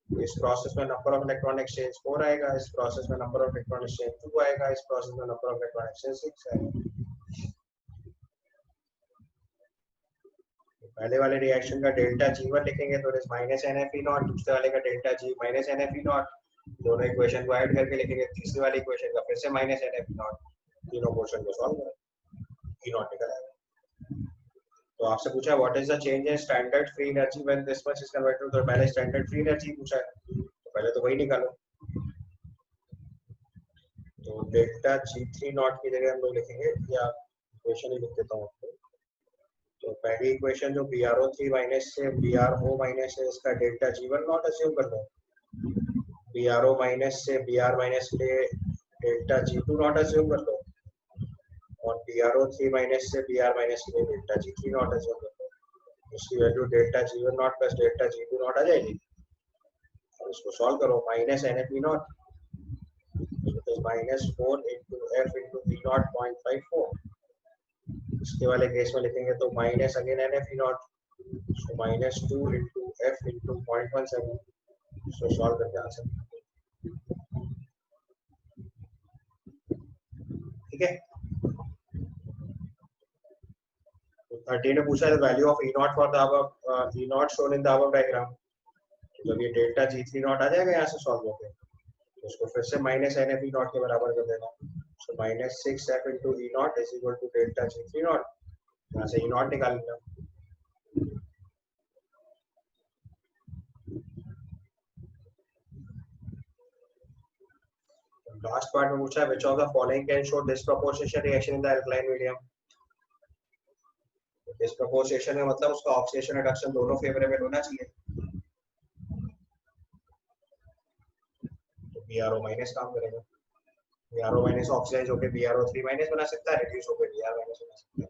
इस प्रोसेस में नंबर ऑफ इलेक्ट्रॉन एक्सचेंज 4 आएगा, इस प्रोसेस में नंबर ऑफ इलेक्ट्रॉन एक्सचेंज 2 आएगा, इस प्रोसेस में नंबर ऑफ इलेक्ट्रॉन एक्सचेंज 6 आएगा। पहले वाले रिएक्शन का डेल्टा G1 लिखेंगे तो इज -NFE0, दूसरे वाले का डेल्टा G -NFE0, दोनों इक्वेशन को ऐड करके लिखेंगे, तीसरी वाली इक्वेशन का फिर से -NFE0, तीनों पोर्शन को सॉल्व करें, E0 निकल आएगा। तो आपसे पूछा what is the change in standard free energy when this much is converted, तो पहले स्टैंडर्ड फ्री एनर्जी पूछा है, तो पहले तो वही निकालो। तो डेल्टा G3 की जगह हम लोग लिखेंगे, या इक्वेशन ही लिख देता हूँ आपको। तो पहली इक्वेशन जो BrO3 माइनस से BrO माइनस है, इसका डेल्टा G1 नॉट अज्यूम कर लो। BrO माइनस से Br माइनस के डेल्टा G2 नॉट अज्यूम कर लो, और BrO3 माइनस से Br माइनस के डेल्टा G3 नॉट अज्यूम कर लो। इसकी value delta G1 naught plus delta G2 naught आ जाएगी, और इसको सॉल्व करो, -NFE0 -4 into F into E0 0.54। इसके वाले केस में लिखेंगे तो माइनस अगेन NFE0, सो -2 into F into 0.17, सो सॉल्व करके आंसर। ठीक है, 13 ने पूछा है value of E0 for the above, E0 shown in the above diagram. जब ये डेल्टा G3 नॉट आ जाएगा यहाँ से सॉल्व होके, तो उसको फिर से -NFE0 के बराबर कर देना, so -6F into E0 is equal to delta G3 naught, यहाँ से E0 निकाल लेना। लास्ट पार्ट में पूछा है which of the following can show disproportional reaction in the alkaline medium. Disproportional का मतलब उसका ऑक्सीडेशन रिडक्शन दोनों फेवरेबल होना चाहिए, तो BrO माइनस काम करेगा, BrO माइनस ऑक्सीडाइज होकर BrO3 माइनस बना सकता है, रिड्यूस होकर Br माइनस बना सकता है।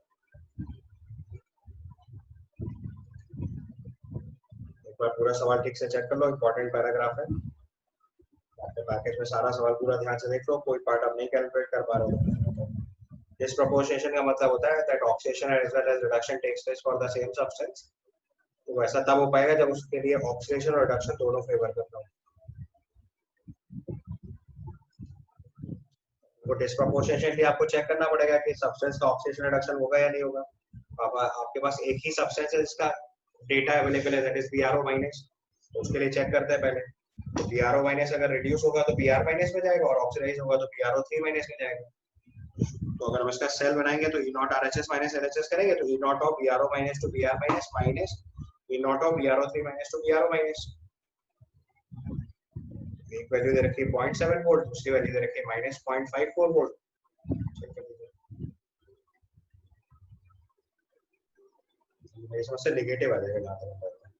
एक बार पूरा सवाल ठीक से चेक कर लो, इंपॉर्टेंट पैराग्राफ है, आपके पैकेज में सारा सवाल पूरा ध्यान से देख लो, कोई पार्ट आप नहीं कैलकुलेट कर पा रहे हो। डिस्प्रोपोर्शनल का मतलब होता है that oxidation as well as reduction takes place for the same substance, तो वैसा तब हो पाएगा जब उसके लिए ऑक्सीडेशन और रिडक्शन दोनों फेवर करता हो। वो डिस्प्रोपोर्शनली आपको चेक करना पड़ेगा कि सब्सटेंस का ऑक्सीडेशन रिडक्शन होगा या नहीं होगा। आपके पास एक ही सब्सटेंस है जिसका डेटा अवेलेबल है, दैट इज BrO माइनस, तो उसके लिए चेक करते हैं पहले, तो BrO माइनस अगर रिड्यूस होगा तो Br माइनस में जाएगा, और ऑक्सीडाइज होगा तो BrO3 माइनस में जाएगा। तो अगर हम इसका सेल बनाएंगे तो E0 RHS माइनस LHS करेंगे, तो E0 of BrO minus two Br minus minus E0 of BrO3 minus two BrO minus. एक वैल्यू दे रखी है 0.7 वोल्ट, दूसरी वैल्यू दे रखी है -0.54 वोल्ट। चेक कर लीजिए, मेरी समझ से नेगेटिव आ जाएगा जहां तक पता है।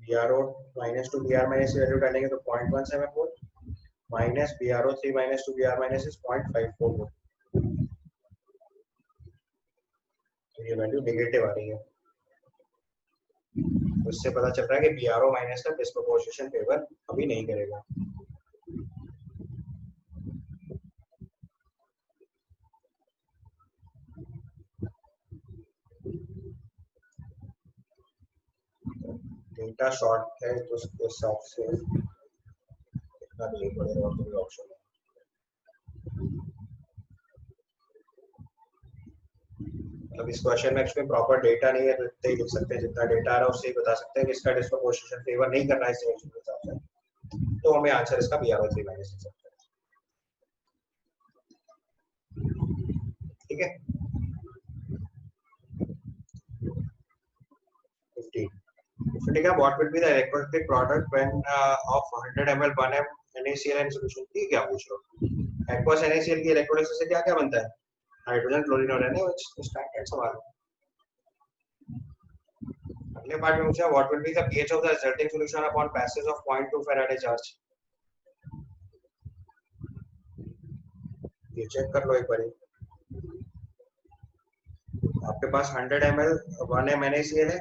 BrO minus two Br minus की वैल्यू डालेंगे तो 0.17 volt, minus BrO3 minus two Br minus is 0.54 volt, तो ये वैल्यू नेगेटिव आ रही है। उससे पता चल रहा है कि BrO माइनस का डिस्प्रोपोर्शनल फेवर अभी नहीं करेगा। डेटा शॉर्ट है तो उसके हिसाब से इतना नहीं पड़ेगा, और कोई ऑप्शन है। मतलब इस क्वेश्चन में एक्चुअली प्रॉपर डेटा नहीं है, तो इतना ही लिख सकते हैं, जितना डेटा आ रहा है उससे ही बता सकते हैं कि इसका डिस्प्रोपोर्शनल फेवर नहीं करना है इस रिएक्शन के हिसाब से, तो हमें आंसर इसका BrO3 माइनस दे सकते हैं। ठीक है, 15 what will be the electrolytic product when of 100 ml 1m NaCl in solution। ठीक क्या पूछ रहे हो, aqueous NaCl की इलेक्ट्रोलाइसिस से क्या क्या बनता है, हाइड्रोजन क्लोरीन और Na, स्टैंडर्ड सवाल। अगले पार्ट में पूछा what will be the pH of the resulting solution upon passage of 0.2 Faraday charge. ये चेक कर लो एक बार। आपके पास 100 ml 1 m NaCl है,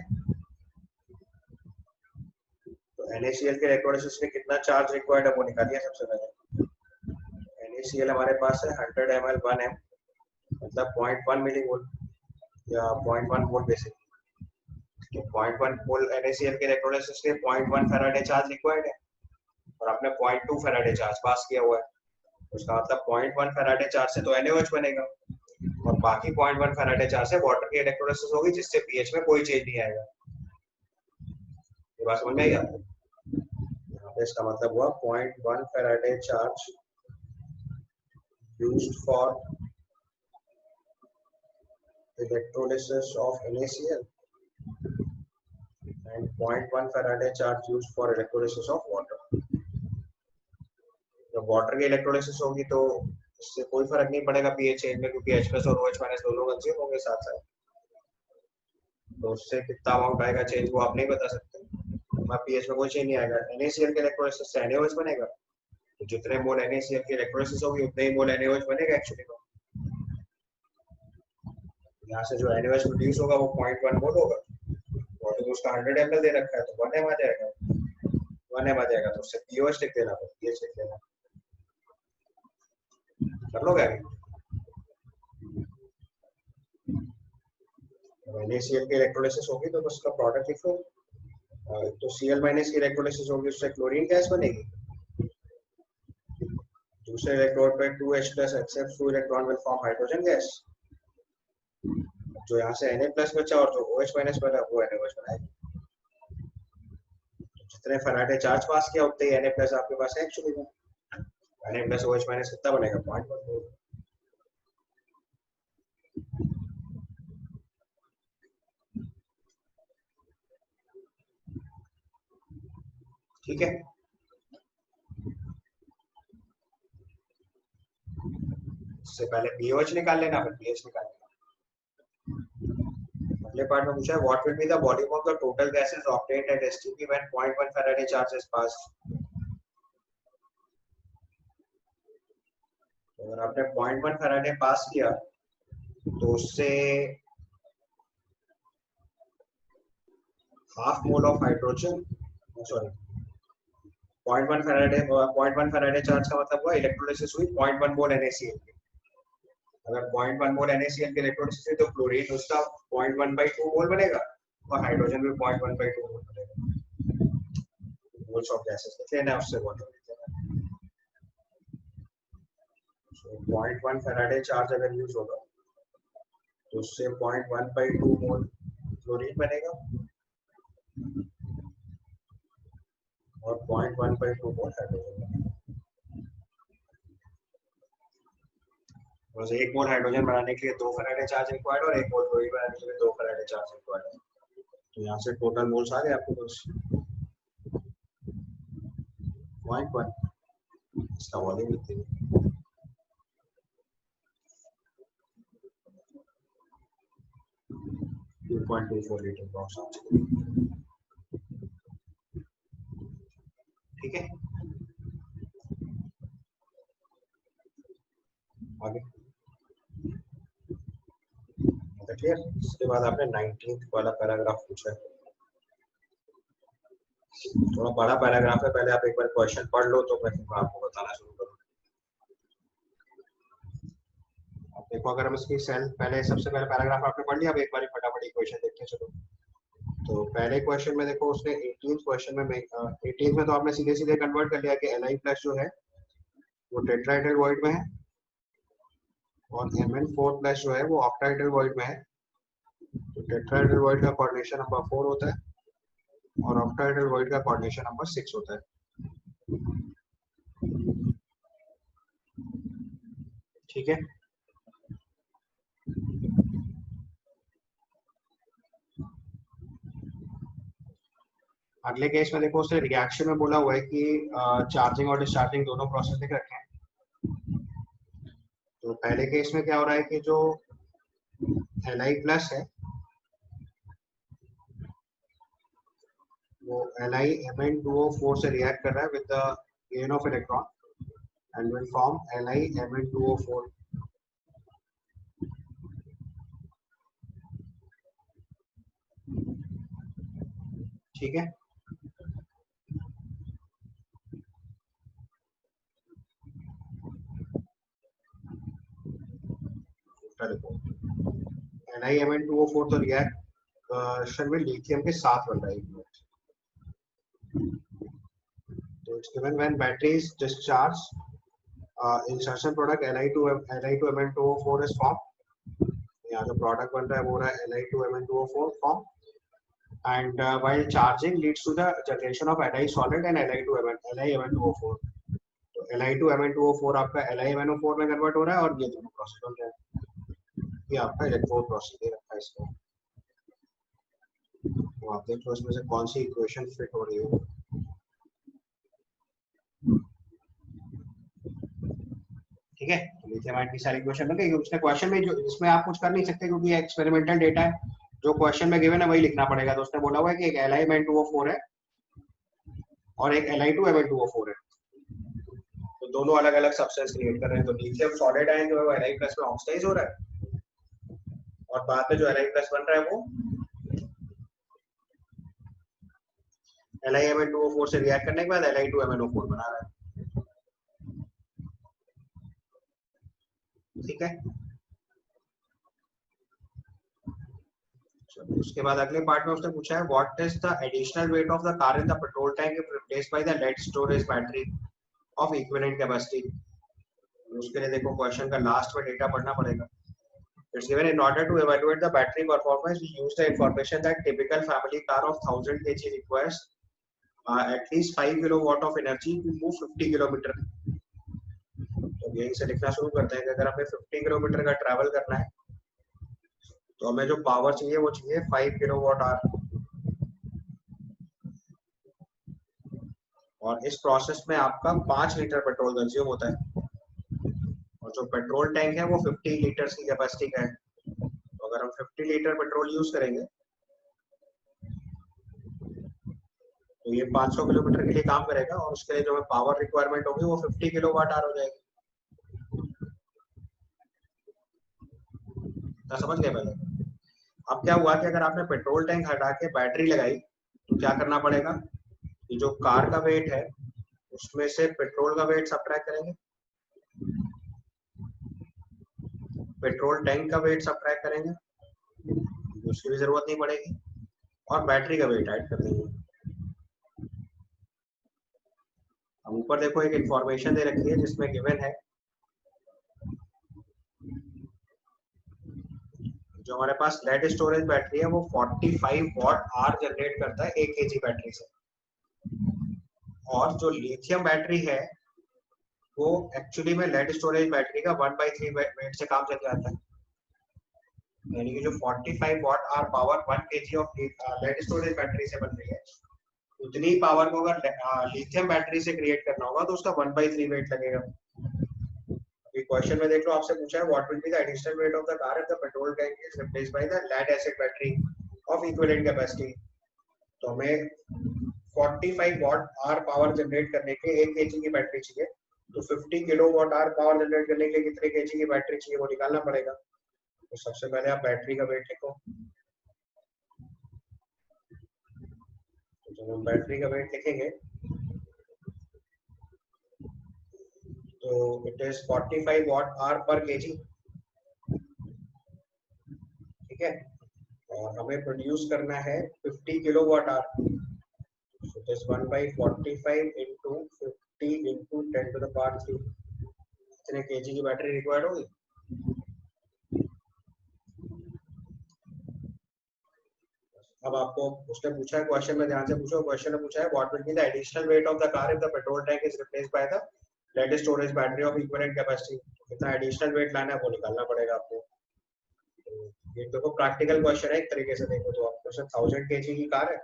तो NaCl के इलेक्ट्रोलिसिस में कितना चार्ज रिक्वायर्ड है वो निकालिए सबसे पहले। NaCl हमारे पास है 100 ml 1 m, मतलब 0.1 मिलीमोल या 0.1 मोल बेसिकली। 0.1 मोल NaCl के इलेक्ट्रोलिसिस के 0.1 फैराडे चार्ज रिक्वायर्ड है, और आपने 0.2 फैराडे चार्ज पास किया हुआ है। उसका मतलब 0.1 फैराडे चार्ज से तो NaOH बनेगा, और बाकी 0.1 फैराडे चार्ज से वाटर की इलेक्ट्रोलिसिस होगी, जिससे pH में कोई चेंज नहीं आएगा। ये बात समझ में आई आपको? यहाँ पे इसका मतलब हुआ 0.1 faraday charge used for electrolysis of NaCl and 0.1 Faraday charge used for electrolysis of water. जब वाटर की इलेक्ट्रोलिसिस होगी तो इससे कोई फर्क नहीं पड़ेगा पीएच चेंज में, क्योंकि H+ और OH- दोनों कंज्यूम होंगे साथ साथ। तो उससे कितना अमाउंट आएगा चेंज वो आप नहीं बता सकते, पीएच में कोई चेंज नहीं आएगा। NaCl के इलेक्ट्रोलिसिस से NaOH बनेगा, तो जितने मोल NaCl की इलेक्ट्रोलिसिस होगी उतने ही मोल NaOH बनेगा एक्चुअली में। यहाँ से जो NaOH प्रोड्यूस होगा वो 0.1 मोल होगा, और तो उसका 100 ml दे रखा है तो 1 m आ जाएगा। 1 m आ जाएगा तो उससे pOH लिख देना, pH लिख देना। कर लोगे अभी? NaCl की इलेक्ट्रोलिसिस होगी तो उसका प्रोडक्ट लिखो, तो Cl- की इलेक्ट्रोलिसिस होगी, उससे क्लोरीन गैस बनेगी। दूसरे इलेक्ट्रोड पे 2H+ accept 2 electron will form hydrogen gas. जो यहाँ से Na+ बचा और जो OH- बना वो NaOH बनाएगा। जितने फैराडे चार्ज पास किया उतने ही Na+ आपके पास है एक्चुअली में। Na+ OH- कितना बनेगा? 0.1 मोल। ठीक है, इससे पहले pOH निकाल लेना, फिर pH निकाल लेना। अगले पार्ट में पूछा है what will be the volume of the total gases obtained at STP when 0.1 faraday charge is passed. अगर आपने 0.1 फैराडे पास किया तो उससे half mole of hydrogen, sorry 0.1 faraday charge का मतलब हुआ इलेक्ट्रोलिसिस हुई 0.1 मोल NaCl की। अगर 0.1 मोल NaCl के इलेक्ट्रोलिसिस हुई तो क्लोरीन उसका 0.1/2 मोल बनेगा, और हाइड्रोजन भी 0.1/2 मोल बनेगा। मोल्स ऑफ गैसेस लिख लेना, उससे वाटर लिख लेना। सो 0.1 फैराडे चार्ज अगर यूज होगा तो उससे 0.1/2 मोल क्लोरीन बनेगा, और 0.1/2 मोल हाइड्रोजन बनेगा। बस 1 मोल हाइड्रोजन बनाने के लिए 2 फैराडे चार्ज रिक्वायर्ड, और 1 मोल क्लोरीन बनाने के लिए 2 फैराडे चार्ज रिक्वायर्ड है। तो यहाँ से टोटल मोल्स आ गए आपके पास 0.1। इसका वॉल्यूम लिख दीजिए 2.24 लीटर अप्रॉक्सिमेटली। ठीक है, आगे क्लियर। इसके बाद आपने 19th वाला पैराग्राफ पूछा है, थोड़ा बड़ा पैराग्राफ है, पहले आप एक बार क्वेश्चन पढ़ लो तो मैं आपको बताना शुरू करूँ। आप देखो, अगर हम इसकी सेल पहले सबसे पहले पैराग्राफ आपने पढ़ लिया, अब एक बार फटाफट क्वेश्चन देखते चलो। तो पहले क्वेश्चन में देखो उसने 18th क्वेश्चन में 18th में तो आपने सीधे सीधे कन्वर्ट कर लिया कि Ni+ जो है वो टेट्राहेड्रल वॉइड में है, और Mn4+ जो है वो ऑक्टाहेड्रल वॉइड में है। तो टेट्राहेड्रल वॉइड का कोऑर्डिनेशन नंबर 4 होता है, और ऑक्टाहेड्रल वॉइड का कोऑर्डिनेशन नंबर 6 होता है। ठीक है, अगले केस में देखो उसने रिएक्शन में बोला हुआ है कि चार्जिंग और डिस्चार्जिंग दोनों प्रोसेस लिख रखे हैं। तो पहले केस में क्या हो रहा है कि जो Li+ है वो Li Mn2O4 से रिएक्ट कर रहा है with the gain of electron and will form Li Mn2O4 ठीक है, NiMn2O4 तो रिएक्शन में लिथियम के साथ बन रहा है। तो it's given when battery is discharge insertion product Ni2Mn2O4 is formed। यहाँ जो प्रोडक्ट बन रहा है वो रहा है Ni2Mn2O4 form, and while charging leads to the generation of Ni solid and LiMn2O4। तो Li2Mn2O4 आपका LiMnO4 में कन्वर्ट हो रहा है और ये दोनों प्रोसेस हो रहा है। ये आपका इलेक्ट्रोड प्रोसेस दे रखा है इसमें। तो आप देख लो इसमें से कौन सी इक्वेशन फिट हो रही है। ठीक है, तो लिथियम आयन की सारी इक्वेशन बन गई। उसने क्वेश्चन में जो इसमें आप कुछ कर नहीं सकते क्योंकि ये एक्सपेरिमेंटल डेटा है, जो क्वेश्चन में गिवन है वही लिखना पड़ेगा। तो उसने बोला हुआ है कि एक LiMn2O4 है और एक Li2Mn2O4 है, तो दोनों अलग अलग सब्सटेंस क्रिएट कर रहे हैं। तो लिथियम सॉलिड आयन जो है वो Li+ में ऑक्सीडाइज हो रहा है और बाद में जो Li+ बन रहा है वो LiMn2O4 से रिएक्ट करने के बाद Li2MnO4 बना रहा है। ठीक है, उसके बाद अगले पार्ट में उसने पूछा है what is the additional weight of the car in the petrol tank if replaced by the lead storage battery of equivalent capacity. उसके लिए देखो क्वेश्चन का लास्ट में डेटा पढ़ना पड़ेगा। It's given in order to evaluate the battery performance we use the information that typical family car of 1000 kg requires at least 5 kilowatt of energy to move 50 kilometre. तो यहीं से लिखना शुरू करते हैं कि अगर हमें 50 किलोमीटर का ट्रैवल करना है तो हमें जो पावर चाहिए वो चाहिए 5 किलोवाट आवर। और इस प्रोसेस में आपका 5 लीटर पेट्रोल कंज्यूम होता है और जो पेट्रोल टैंक है वो 50 लीटर की कैपेसिटी का है। तो अगर हम 50 लीटर पेट्रोल यूज करेंगे तो ये 500 किलोमीटर के लिए काम करेगा और उसके लिए जो हमें पावर रिक्वायरमेंट होगी वो 50 किलोवाट आवर हो जाएगी। तो समझ गए पहले। अब क्या हुआ कि अगर आपने पेट्रोल टैंक हटा के बैटरी लगाई तो क्या करना पड़ेगा कि जो कार का वेट है उसमें से पेट्रोल का वेट सब्ट्रैक्ट करेंगे, पेट्रोल टैंक का वेट सब्ट्रैक्ट करेंगे, उसकी भी जरूरत नहीं पड़ेगी, और बैटरी का वेट ऐड कर देंगे। अब ऊपर देखो एक इंफॉर्मेशन दे रखी है जिसमें गिवन है जो हमारे पास लेड स्टोरेज बैटरी है वो 45 वॉट आवर जनरेट करता है 1 kg बैटरी से, और जो लिथियम बैटरी है वो एक्चुअली में लेड स्टोरेज बैटरी का 1/3 वेट से काम चल जाता है। यानी कि जो 45 watt hour power 1 kg of lead storage battery से बन रही है उतनी पावर को अगर लिथियम बैटरी से क्रिएट करना होगा तो उसका 1/3 वेट लगेगा। क्वेश्चन में देख लो आपसे पूछा है what will be the additional weight of the car if the petrol tank is replaced by the lead acid battery of equivalent capacity. तो हमें 45 वॉट आवर पावर जनरेट करने के 1 kg की बैटरी चाहिए, तो 50 किलोवाट आवर पावर जनरेट करने के लिए कितने kg की बैटरी चाहिए वो निकालना पड़ेगा। तो सबसे पहले आप बैटरी का वेट लिखो। तो जब हम बैटरी का वेट लिखेंगे तो इट इज 45 वॉट आवर पर kg। ठीक है, और हमें प्रोड्यूस करना है 50 kilowatt hour. So it is 1/45 into 50 into 10 to the power 3। कितने kg की बैटरी रिक्वायर्ड होगी? अब आपको उसने पूछा है क्वेश्चन में, ध्यान से पूछो। क्वेश्चन में पूछा है what will be the additional weight of the car if the petrol tank is replaced by the lead storage battery of equivalent capacity. कितना एडिशनल वेट लाना है वो निकालना पड़ेगा आपको। ये देखो प्रैक्टिकल क्वेश्चन है एक तरीके से देखो तो। आपको 1000 kg की कार है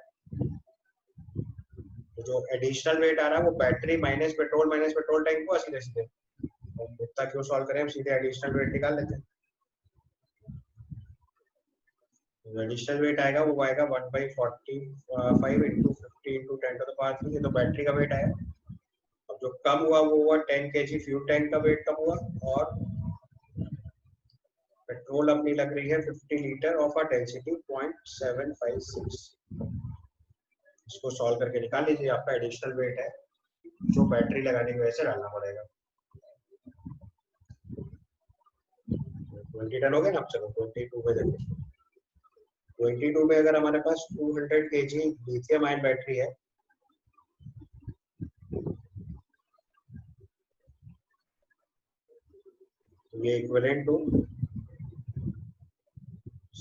तो जो एडिशनल वेट आ रहा है वो बैटरी माइनस पेट्रोल टैंक को सीधे सीधे इतना क्यों सॉल्व करें, हम सीधे एडिशनल वेट निकाल लेते हैं। एडिशनल वेट आएगा वो आएगा 1/45 into 50 into 10 to the power 3। ये तो बैटरी का वेट आया। अब जो कम हुआ वो हुआ 10 kg फ्यूल टैंक का वेट कम हुआ, और पेट्रोल अपनी लग रही है 50 लीटर ऑफ अ डेंसिटी 0.756। इसको सॉल्व करके निकाल लीजिए, आपका एडिशनल वेट है जो बैटरी लगाने की वजह से डालना पड़ेगा। 20 टन हो गया ना। अब चलो 22 में देखो। 22 में अगर हमारे पास 200 kg लिथियम आयन बैटरी है, तो ये equivalent to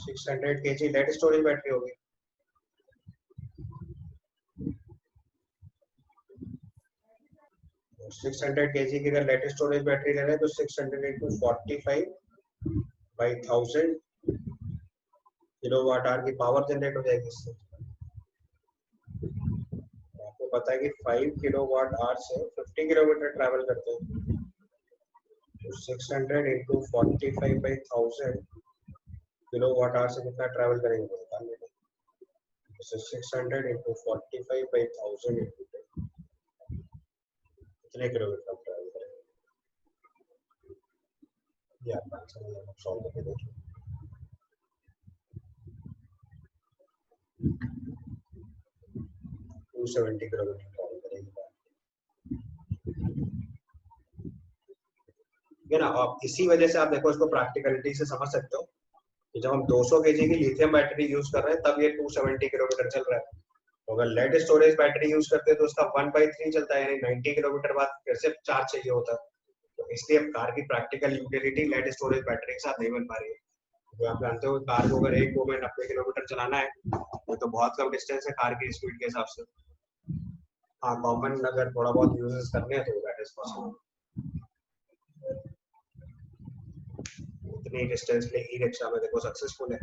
600 kg lead storage battery होगी। तो 600 kg की अगर लेड स्टोरेज बैटरी ले रहे हैं तो 600 into 45/1000 किलोवाट आवर की पावर जनरेट हो जाएगी इससे। आपको पता है कि 5 किलोवाट आवर से 50 किलोमीटर ट्रैवल करते हैं, तो 600 into 45/1000 किलोवाट आवर से कितना ट्रैवल करेंगे बता लीजिए। तो 600 into 45/1000 into 10 कितने किलोमीटर ट्रैवल करेंगे, ये आपका आंसर है। आप सॉल्व करके देखिए। टू 70 किलोमीटर ट्रैवल करेंगे, ठीक है ना। अब इसी वजह से आप देखो इसको प्रैक्टिकलिटी से समझ सकते हो कि जब हम 200 kg की लिथियम बैटरी यूज कर रहे हैं तब ये 270 किलोमीटर चल रहा है। तो अगर लेड स्टोरेज बैटरी यूज करते हैं तो उसका 1/3 चलता है, यानी 90 किलोमीटर बाद फिर से चार्ज चाहिए होता है। तो इसलिए अब कार की practical utility lead storage battery के साथ नहीं बन पा रही है। तो आप जानते हो कार को अगर एक गो में 90 किलोमीटर चलाना है तो बहुत कम डिस्टेंस है कार की स्पीड के हिसाब से। हाँ, कॉमन अगर थोड़ा बहुत यूजेस करने हैं तो दैट इज पॉसिबल। उतनी डिस्टेंस के लिए ई रिक्शा में देखो सक्सेसफुल है,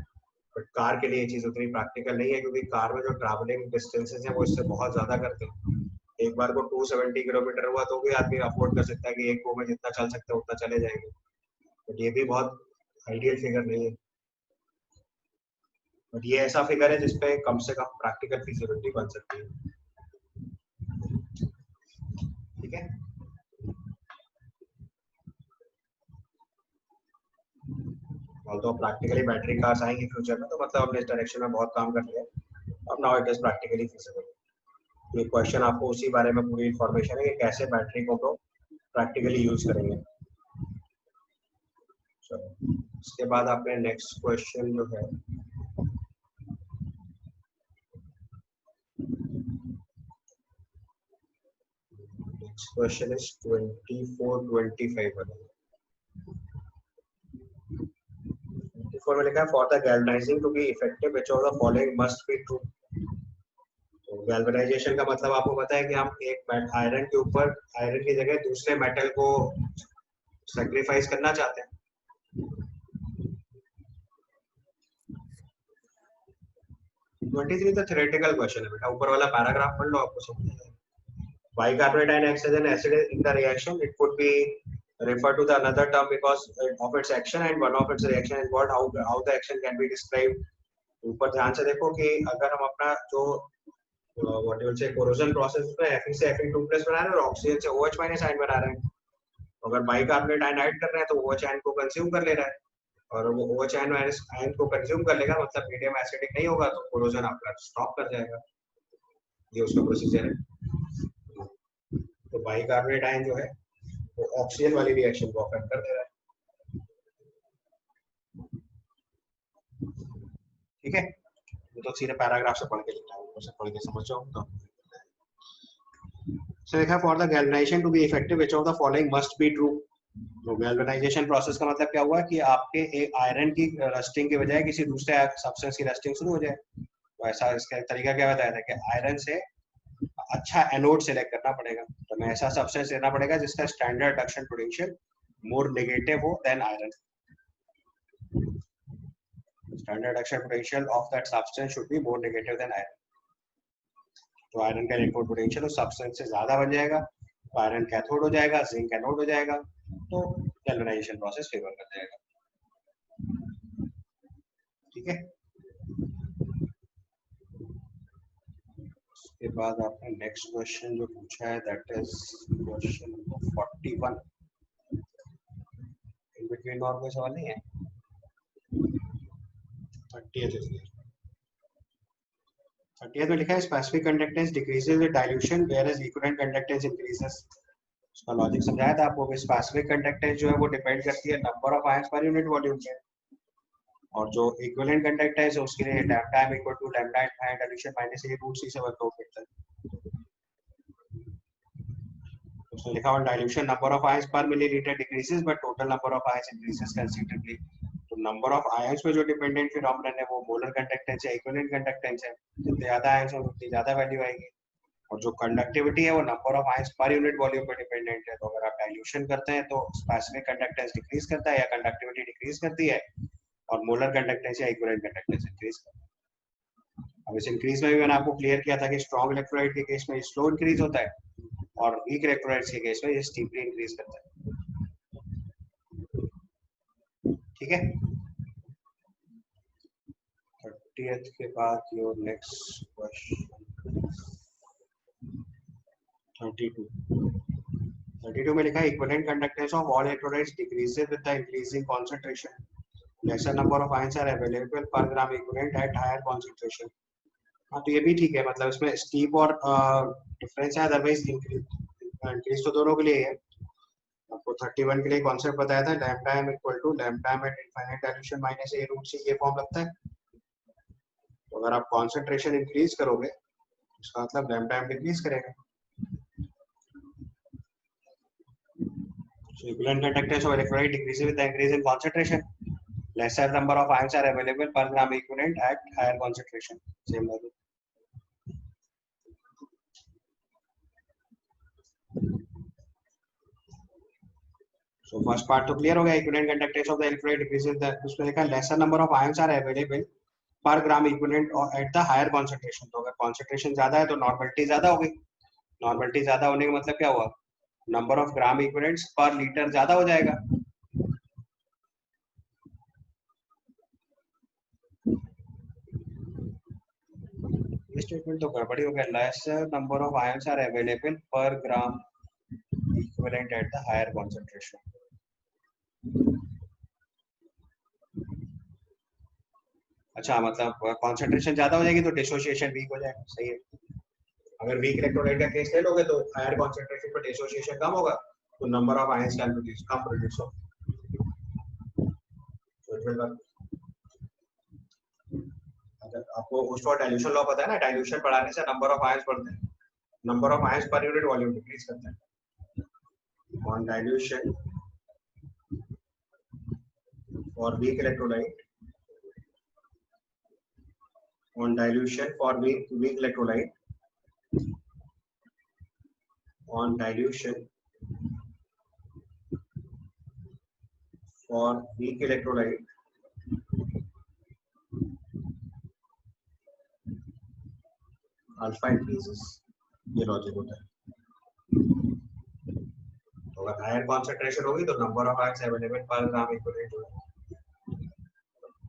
बट कार के लिए ये चीज उतनी प्रैक्टिकल नहीं है, क्योंकि कार में जो ट्रैवलिंग डिस्टेंसेस हैं वो इससे बहुत ज्यादा करते हैं। एक बार को 270 किलोमीटर हुआ तो भी आदमी अफोर्ड कर सकता है कि एक गो में जितना चल सकते हैं उतना चले जाएंगे, बट ये भी बहुत आइडियल फिगर नहीं है। बट ये ऐसा फिगर है जिसपे कम से कम प्रैक्टिकल फिजिबिलिटी बन सकती है, ठीक है। और तो प्रैक्टिकली बैटरी कार्स आएंगी फ्यूचर में, तो मतलब हमने इस डायरेक्शन में बहुत काम कर लिया। अब now it is practically feasible. ये क्वेश्चन आपको उसी बारे में पूरी इंफॉर्मेशन है कि कैसे बैटरी को प्रैक्टिकली यूज करेंगे। चलो इसके बाद आपने नेक्स्ट क्वेश्चन जो है नेक्स्ट क्वेश्चन इज 24-25 वाला। 24 में लिखा है for the galvanising to be effective which of the following must be true. तो गैल्वेनाइजेशन का मतलब आपको पता है कि हम एक आयरन के ऊपर आयरन की जगह दूसरे मेटल को सैक्रिफाइस करना चाहते हैं। 23 तो थ्योरेटिकल क्वेश्चन है बेटा, ऊपर वाला पैराग्राफ पढ़ लो आपको समझ जाएगा। Bicarbonate ion acts as an acid in the reaction. It could be referred to the another term because of its action and one of its reaction involved. How the action can be described. ऊपर ध्यान से देखो कि अगर हम अपना जो what you will say corrosion process में Fe से Fe2+ बना रहे हैं और ऑक्सीजन से OH- आयन बना रहे हैं, अगर बाइकार्बोनेट आयन ऐड कर रहे हैं तो OH आयन को कंज्यूम कर ले रहा है, और वो OH आयन को कंज्यूम कर लेगा मतलब मीडियम एसिडिक नहीं होगा, तो कोरोजन आपका स्टॉप कर जाएगा। ये उसका प्रोसीजर है। तो बाइकार्बोनेट आयन जो है वो ऑक्सीजन वाली रिएक्शन को अफेक्ट कर दे रहा है, ठीक है। तो सीधे पैराग्राफ से पढ़ के लिखना है, ऊपर से पढ़ के समझ जाओ। तो देखा for the galvanisation to be effective which of the following must be true. तो गैल्वेनाइजेशन प्रोसेस का मतलब क्या हुआ कि आपके एक आयरन की रस्टिंग के बजाय किसी दूसरे सब्सटेंस की रस्टिंग शुरू हो जाए। तो ऐसा इसका तरीका क्या बताया था कि आयरन से अच्छा एनोड सिलेक्ट करना पड़ेगा, तो हमें ऐसा सब्सटेंस लेना पड़ेगा जिसका standard reduction potential more negative हो than iron. Standard reduction potential of that substance should be more negative than iron. तो आयरन का इलेक्ट्रोड पोटेंशियल उस सब्सटेंस से ज्यादा बन जाएगा, तो आयरन कैथोड हो जाएगा, जिंक एनोड हो जाएगा, तो गैल्वेनाइजेशन प्रोसेस फेवर कर जाएगा, ठीक है। उसके बाद आपने नेक्स्ट क्वेश्चन जो पूछा है that is question number 41। In between और कोई सवाल नहीं है? 30 है। 30th में लिखा है specific conductance decreases with dilution where as equivalent conductance increases. उसका लॉजिक समझाया था आपको कि स्पेसिफिक कंडक्टेंस जो है वो डिपेंड करती है number of ions per unit volume पे, और जो इक्विवेलेंट कंडक्टेंस है उसके लिए lambda m equal to lambda infinite dilution minus a root c से वर्कआउट करता है। उसने लिखा हुआ dilution number of ions per millilitre decreases but total number of ions increases considerably. तो नंबर ऑफ आयंस पे जो डिपेंडेंट फिनोमेनन है वो मोलर कंडक्टेंस है, इक्विवेलेंट कंडक्टेंस है। जितने ज्यादा आयंस होंगे उतनी ज्यादा वैल्यू आएगी। और जो कंडक्टिविटी है वो number of ions per unit volume पर डिपेंडेंट है। तो अगर आप डाइल्यूशन करते हैं तो स्पेसिफिक कंडक्टेंस डिक्रीज करता है या कंडक्टिविटी डिक्रीज करती है, और मोलर कंडक्टेंस या इक्विवेलेंट कंडक्टेंस इंक्रीज करता है। अब इस इंक्रीज में भी मैंने आपको क्लियर किया था कि स्ट्रॉन्ग इलेक्ट्रोलाइट के केस में ये स्लो इंक्रीज होता है और वीक इलेक्ट्रोलाइट्स के केस में ये स्टीपली इंक्रीज करता है। ठीक है, 30th के बाद योर नेक्स्ट क्वेश्चन 32 में लिखा है equivalent conductance of all electrolytes decreases with the increasing concentration, lesser number of ions are available per gram equivalent at higher concentration। हाँ तो ये भी ठीक है, मतलब इसमें स्टीप और डिफरेंस है, अदरवाइज इंक्रीज तो दोनों के लिए है। आपको 31 के लिए कॉन्सेप्ट बताया था lambda m equal to lambda m at infinite dilution minus a root c, ये फॉर्म लगता है। तो अगर आप कॉन्सेंट्रेशन इंक्रीज करोगे इसका मतलब लैम्डा m डिक्रीज करेगा। So equivalent conductance of electrolyte decreases with the increase in concentration. Lesser number of ions are available per gram equivalent at higher concentration. Same logic. So first part तो clear हो गया, equivalent conductance of the electrolyte decreases the, उसमें लिखा lesser number of ions are available per gram equivalent or at the higher concentration। तो अगर concentration ज्यादा है तो normality ज्यादा होगी। normality ज्यादा होने का मतलब क्या हुआ, number of gram equivalents per liter ज्यादा हो जाएगा। स्टेटमेंट तो गड़बड़ी हो गया, lesser number of ions are available per gram equivalent at the higher concentration. अच्छा, मतलब कंसंट्रेशन ज्यादा हो जाएगी तो डिसोसिएशन वीक हो जाएगा, सही है। अगर वीक इलेक्ट्रोलाइट का केस ले लोगे तो हायर कंसंट्रेशन पर डिसोसिएशन कम होगा तो number of ions can produce come produce होगा। अगर आपको उसका डाइल्यूशन लॉ पता है ना, डाइल्यूशन बढ़ाने से नंबर ऑफ आयंस बढ़ते हैं, number of ions per unit volume decrease करता है। On dilution for weak electrolyte, on dilution for weak electrolyte, on dilution for weak electrolyte, alpha increases, ये लॉजिक होता है। तो अगर हायर कॉन्सेंट्रेशन होगी तो number of ions available per gram equivalent,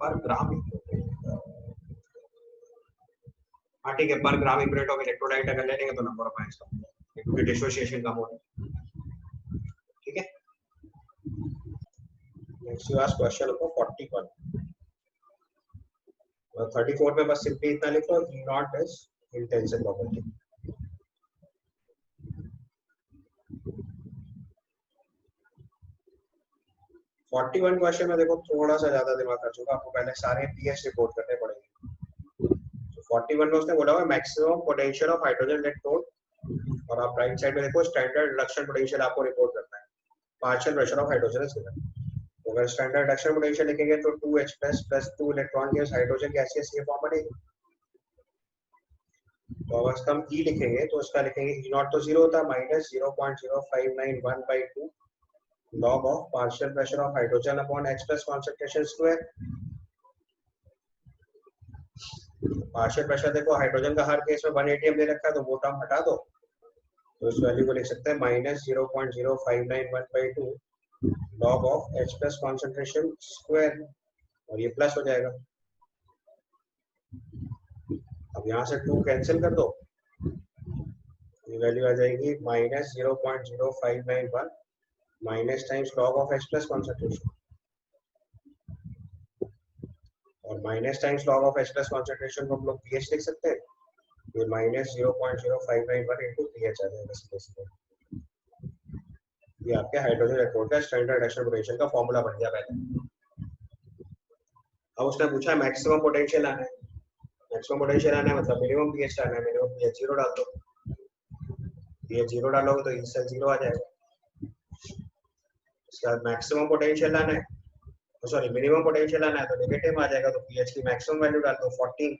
पर ग्राम इक्विवेलेंट, हाँ ठीक है, पर ग्राम इक्विवेलेंट ऑफ इलेक्ट्रोलाइट अगर ले लेंगे तो नंबर ऑफ आयंस कम होगा क्योंकि डिसोसिएशन कम होगा। ठीक है, next you ask question number 41। 34 में बस सिंपली इतना लिखो, E not is intensive property. Forty one question में देखो थोड़ा सा ज्यादा दिमाग खर्च होगा, आपको पहले सारे पीएच रिपोर्ट करने पड़ेंगे। 41 में उसने बोला हुआ maximum potential of hydrogen electrode, और आप राइट साइड में देखो स्टैंडर्ड रिडक्शन पोटेंशियल आपको रिपोर्ट करना है। Partial pressure of hydrogen is given. तो अगर स्टैंडर्ड रिडक्शन पोटेंशियल लिखेंगे तो 2H+ + 2 इलेक्ट्रॉन के हाइड्रोजन गैसियस ये फॉर्म बनेगी। तो अगर हम E लिखेंगे तो उसका लिखेंगे E नॉट तो 0 होता है, -0.0591/2 log of partial pressure of hydrogen upon H+ concentration square। Partial pressure देखो हाइड्रोजन का हर केस में 1 atm दे रखा है तो वो टर्म हटा दो, तो इस वैल्यू को लिख सकते हैं -0.0591/2 log of H+ concentration square, और ये प्लस हो जाएगा। अब यहाँ से 2 कैंसिल कर दो, ये वैल्यू आ जाएगी -0.0591 minus times log of H+ concentration, और minus times log of H+ concentration को हम लोग pH लिख सकते हैं, ये -0.0591 into pH आ जाएगा स्पेस में। ये आपके हाइड्रोजन इलेक्ट्रोड का स्टैंडर्ड रिडक्शन पोटेंशियल का फॉर्मूला बन गया पहले। अब उसने पूछा मैक्सिमम पोटेंशियल आना है, मैक्सिमम पोटेंशियल आना है मतलब मिनिमम पीएच आना है, मिनिमम पीएच 0 डाल दो, पीएच 0 डालोगे तो इससे 0 आ जाएगा। इसके बाद मैक्सिमम पोटेंशियल आना है, सॉरी मिनिमम पोटेंशियल आना है तो नेगेटिव आ जाएगा, तो पीएच की मैक्सिमम वैल्यू डाल दो 14।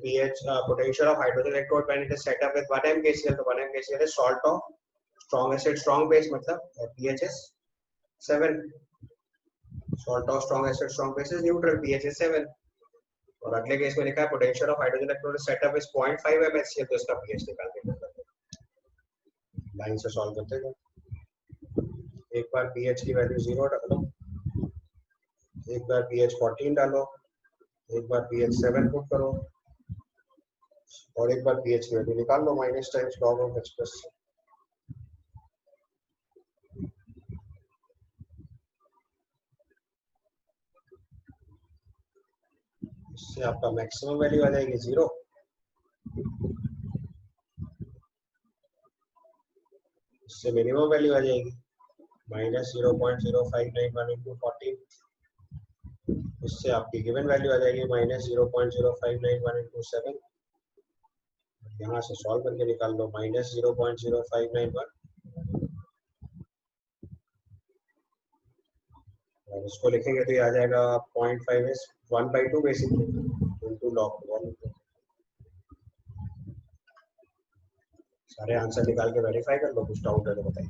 pH potential of hydrogen electrode when it is set up with 1 mkcl, तो 1 mkcl is salt of strong acid strong base, मतलब pH is 7, salt of strong acid strong base is neutral, pH is 7। और अगले case में लिखा है potential of hydrogen electrode set up is 0.5 mScl, तो इसका pH निकाल के लाइन से सॉल्व करते हैं। एक बार pH की वैल्यू 0 डालो, एक बार pH 14 डालो, एक बार pH 7 पुट करो और एक बार pH की वैल्यू निकाल लो minus times log of H plus. इससे आपका मैक्सिमम वैल्यू आ जाएगी 0, इससे मिनिमम वैल्यू आ जाएगी -0.0591 into 14, इससे आपकी गिवन वैल्यू आ जाएगी -0.0591 into 7। यहाँ से सॉल्व करके निकाल लो -0.0591 और इसको लिखेंगे तो ये आ जाएगा 0.5 is 1/2 बेसिकली into log 1। सारे आंसर निकाल के वेरीफाई कर लो, कुछ डाउट है तो बताइए।